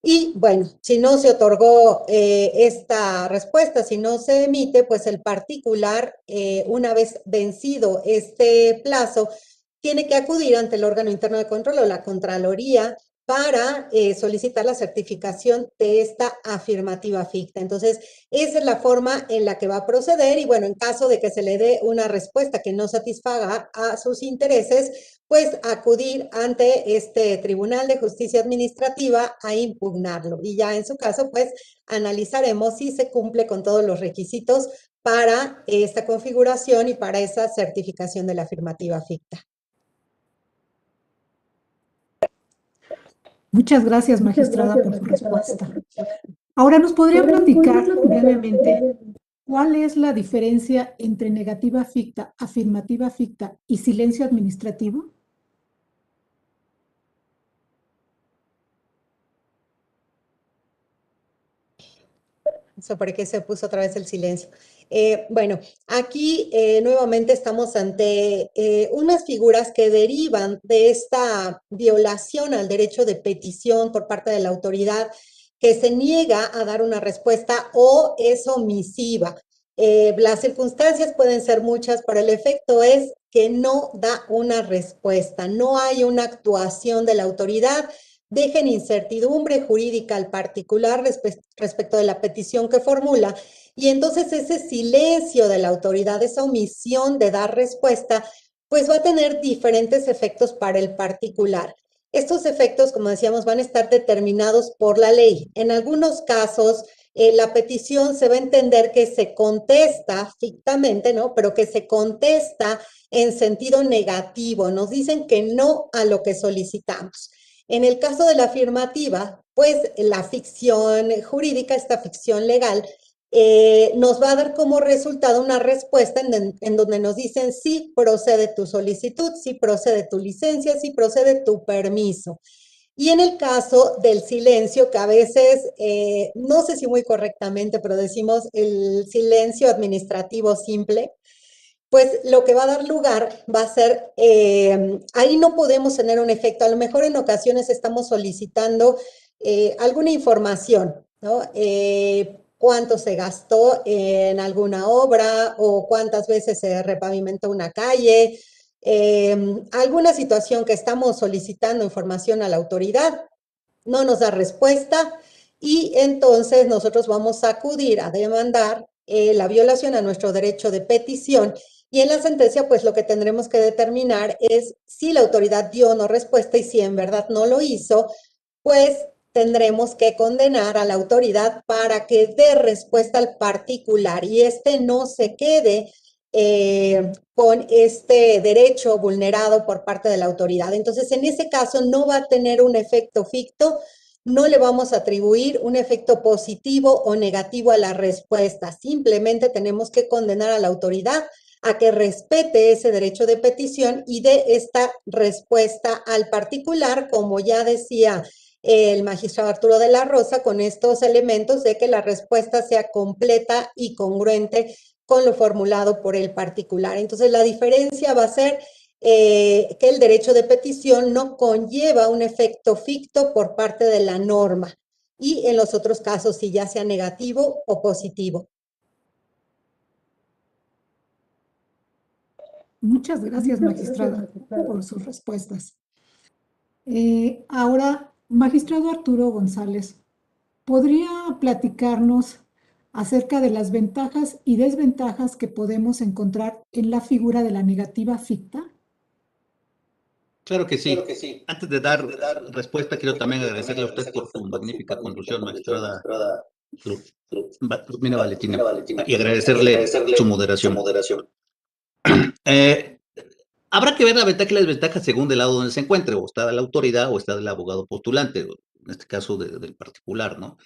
Y bueno, si no se otorgó esta respuesta, si no se emite, pues el particular, una vez vencido este plazo, tiene que acudir ante el órgano interno de control o la Contraloría para solicitar la certificación de esta afirmativa ficta. Entonces, esa es la forma en la que va a proceder y bueno, en caso de que se le dé una respuesta que no satisfaga a sus intereses, pues acudir ante este Tribunal de Justicia Administrativa a impugnarlo. Y ya en su caso, pues analizaremos si se cumple con todos los requisitos para esta configuración y para esa certificación de la afirmativa ficta. Muchas gracias, magistrada, por su respuesta. Ahora, ¿nos podría platicar brevemente cuál es la diferencia entre negativa ficta, afirmativa ficta y silencio administrativo? ¿Por qué se puso otra vez el silencio? Bueno, aquí nuevamente estamos ante unas figuras que derivan de esta violación al derecho de petición por parte de la autoridad que se niega a dar una respuesta o es omisiva. Las circunstancias pueden ser muchas, pero el efecto es que no da una respuesta, no hay una actuación de la autoridad, dejen incertidumbre jurídica al particular respecto de la petición que formula y entonces ese silencio de la autoridad, esa omisión de dar respuesta, pues va a tener diferentes efectos para el particular. Estos efectos, como decíamos, van a estar determinados por la ley. En algunos casos, la petición se va a entender que se contesta fictamente, ¿no? Pero que se contesta en sentido negativo. Nos dicen que no a lo que solicitamos. En el caso de la afirmativa, pues la ficción jurídica, esta ficción legal, nos va a dar como resultado una respuesta en donde nos dicen sí procede tu solicitud, sí procede tu licencia, sí procede tu permiso. Y en el caso del silencio, que a veces, no sé si muy correctamente, pero decimos el silencio administrativo simple, pues lo que va a dar lugar va a ser, ahí no podemos tener un efecto. A lo mejor en ocasiones estamos solicitando alguna información, ¿no? Cuánto se gastó en alguna obra o cuántas veces se repavimentó una calle, alguna situación que estamos solicitando información a la autoridad, no nos da respuesta y entonces nosotros vamos a acudir a demandar la violación a nuestro derecho de petición y en la sentencia pues lo que tendremos que determinar es si la autoridad dio o no respuesta y si en verdad no lo hizo, pues tendremos que condenar a la autoridad para que dé respuesta al particular y no se quede con este derecho vulnerado por parte de la autoridad. Entonces, en ese caso no va a tener un efecto ficto, no le vamos a atribuir un efecto positivo o negativo a la respuesta. Simplemente tenemos que condenar a la autoridad a que respete ese derecho de petición y dé esta respuesta al particular, como ya decía el magistrado Arturo de la Rosa, con estos elementos de que la respuesta sea completa y congruente con lo formulado por el particular. Entonces, la diferencia va a ser que el derecho de petición no conlleva un efecto ficto por parte de la norma y en los otros casos sí ya sea negativo o positivo. Muchas gracias, magistrada, por sus respuestas. Ahora, magistrado Arturo González, ¿podría platicarnos acerca de las ventajas y desventajas que podemos encontrar en la figura de la negativa ficta? Claro que sí. Antes de dar respuesta, quiero también agradecerle a usted por su magnífica conducción, magistrada Luzmina Valentina, y agradecerle su moderación. Habrá que ver la ventaja y la desventaja según del lado donde se encuentre, o está de la autoridad o está del abogado postulante, en este caso del particular, ¿no?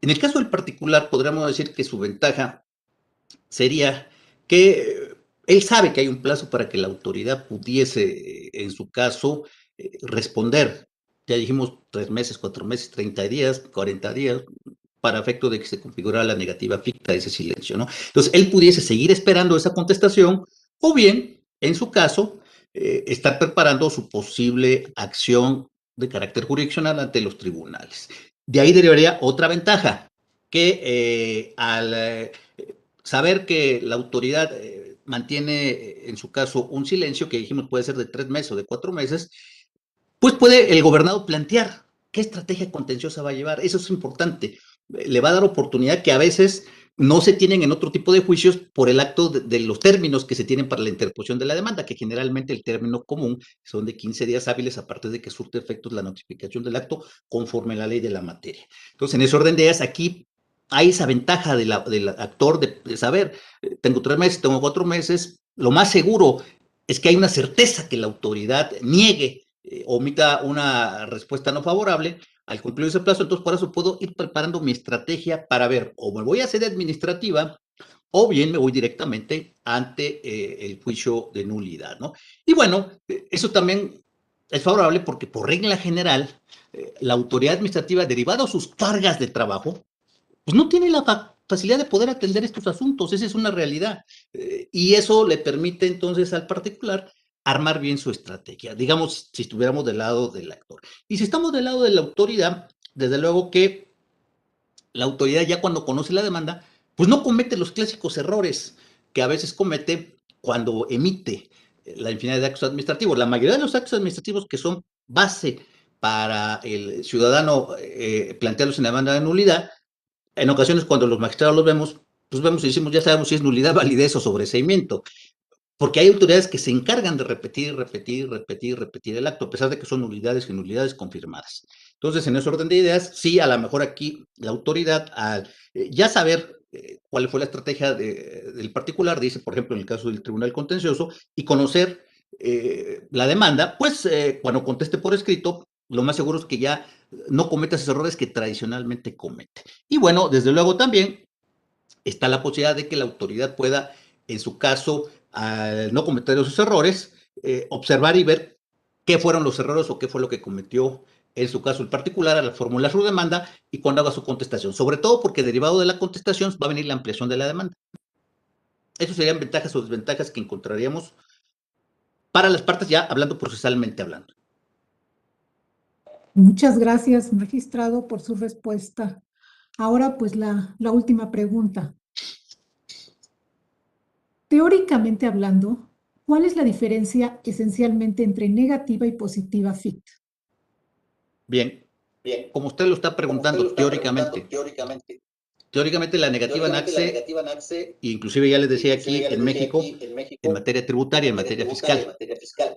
En el caso del particular, podríamos decir que su ventaja sería que él sabe que hay un plazo para que la autoridad pudiese, en su caso, responder. Ya dijimos 3 meses, 4 meses, 30 días, 40 días, para efecto de que se configurara la negativa ficta, ese silencio, ¿no? Entonces, él pudiese seguir esperando esa contestación, o bien, en su caso, estar preparando su posible acción de carácter jurisdiccional ante los tribunales. De ahí derivaría otra ventaja, que al saber que la autoridad mantiene, en su caso, un silencio, que dijimos puede ser de 3 meses o de 4 meses, pues puede el gobernado plantear ¿qué estrategia contenciosa va a llevar? Eso es importante. Le va a dar oportunidad que a veces no se tienen en otro tipo de juicios por el acto de los términos que se tienen para la interposición de la demanda, que generalmente el término común son de 15 días hábiles a partir de que surte efectos la notificación del acto conforme a la ley de la materia. Entonces, en ese orden de ideas, aquí hay esa ventaja del actor de saber, tengo 3 meses, tengo 4 meses, lo más seguro es que hay una certeza que la autoridad niegue, omita una respuesta no favorable al cumplir ese plazo, entonces por eso puedo ir preparando mi estrategia para ver, o me voy a sede administrativa, o bien me voy directamente ante el juicio de nulidad, ¿no? Y bueno, eso también es favorable porque por regla general, la autoridad administrativa, derivado de sus cargas de trabajo, pues no tiene la facilidad de poder atender estos asuntos, esa es una realidad. Y eso le permite entonces al particular armar bien su estrategia, digamos, si estuviéramos del lado del actor. Y si estamos del lado de la autoridad, desde luego que la autoridad ya cuando conoce la demanda, pues no comete los clásicos errores que a veces comete cuando emite la infinidad de actos administrativos. La mayoría de los actos administrativos que son base para el ciudadano plantearlos en la demanda de nulidad, en ocasiones cuando los magistrados los vemos, pues vemos y decimos, ya sabemos si es nulidad, validez o sobreseimiento, porque hay autoridades que se encargan de repetir el acto, a pesar de que son nulidades y nulidades confirmadas. Entonces, en ese orden de ideas, sí, a lo mejor aquí la autoridad, al ya saber cuál fue la estrategia del particular, dice, por ejemplo, en el caso del Tribunal Contencioso, y conocer la demanda, pues cuando conteste por escrito, lo más seguro es que ya no cometa esos errores que tradicionalmente comete. Y bueno, desde luego también está la posibilidad de que la autoridad pueda, en su caso, al no cometer esos errores, observar y ver qué fueron los errores o qué fue lo que cometió, en su caso el particular, al formular su demanda y cuando haga su contestación. Sobre todo porque derivado de la contestación va a venir la ampliación de la demanda. Esas serían ventajas o desventajas que encontraríamos para las partes, ya hablando procesalmente hablando. Muchas gracias, magistrado, por su respuesta. Ahora, pues, la última pregunta. Teóricamente hablando, ¿cuál es la diferencia esencialmente entre negativa y positiva FIT? Bien, como usted lo está preguntando, teóricamente la negativa nace, inclusive ya les decía aquí en México, en materia tributaria, en materia fiscal,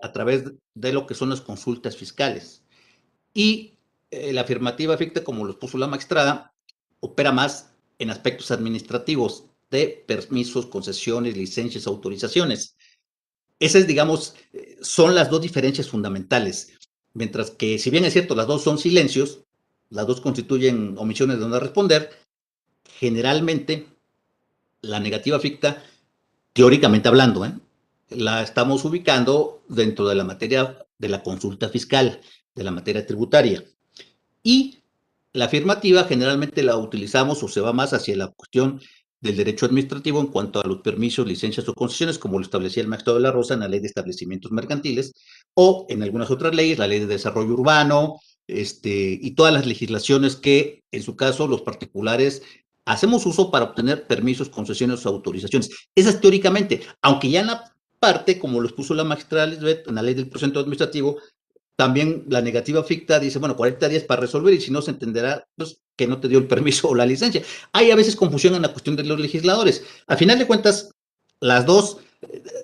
a través de lo que son las consultas fiscales. Y la afirmativa afecta, como lo puso la magistrada, opera más en aspectos administrativos de permisos, concesiones, licencias, autorizaciones. Esas, digamos, son las dos diferencias fundamentales. Mientras que, si bien es cierto, las dos son silencios, las dos constituyen omisiones de no responder, generalmente la negativa ficta, teóricamente hablando, la estamos ubicando dentro de la materia de la consulta fiscal, de la materia tributaria. Y la afirmativa generalmente la utilizamos o se va más hacia la cuestión del derecho administrativo en cuanto a los permisos, licencias o concesiones, como lo establecía el magistrado de la Rosa en la Ley de Establecimientos Mercantiles, o en algunas otras leyes, la Ley de Desarrollo Urbano, y todas las legislaciones que, en su caso, los particulares hacemos uso para obtener permisos, concesiones o autorizaciones. Esas teóricamente, aunque ya en la parte, como lo expuso la magistrada Lisbeth, en la Ley del Procedimiento Administrativo, también la negativa ficta dice, bueno, 40 días para resolver y si no se entenderá pues, que no te dio el permiso o la licencia. Hay a veces confusión en la cuestión de los legisladores. A final de cuentas, las dos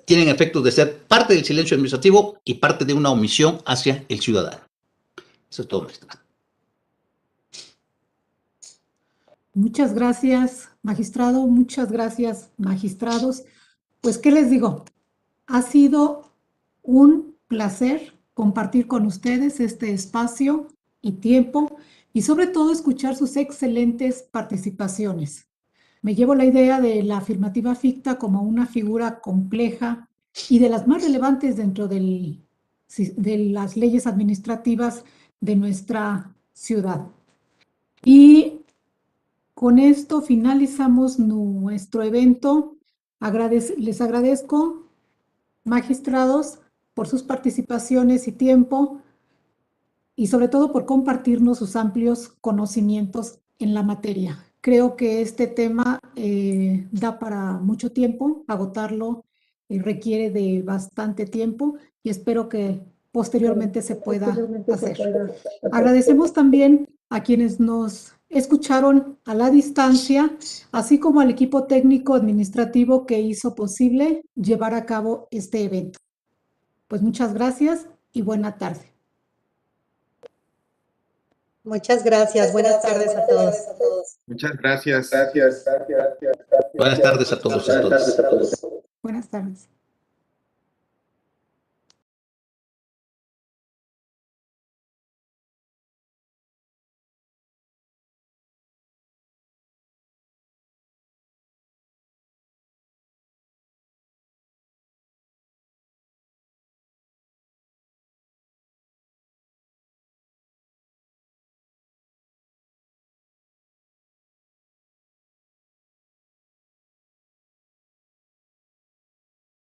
tienen efectos de ser parte del silencio administrativo y parte de una omisión hacia el ciudadano. Eso es todo, maestra. Muchas gracias, magistrado. Muchas gracias, magistrados. Pues, ¿qué les digo? Ha sido un placer compartir con ustedes este espacio y tiempo y sobre todo escuchar sus excelentes participaciones. Me llevo la idea de la afirmativa ficta como una figura compleja y de las más relevantes dentro de las leyes administrativas de nuestra ciudad. Y con esto finalizamos nuestro evento. Les agradezco, magistrados, por sus participaciones y tiempo y sobre todo por compartirnos sus amplios conocimientos en la materia. Creo que este tema da para mucho tiempo, agotarlo requiere de bastante tiempo y espero que posteriormente se pueda hacer. Agradecemos también a quienes nos escucharon a la distancia, así como al equipo técnico administrativo que hizo posible llevar a cabo este evento. Pues muchas gracias y buena tarde. Muchas gracias. Buenas tardes a todos. Muchas gracias. Buenas tardes a todos y a todas. Buenas tardes.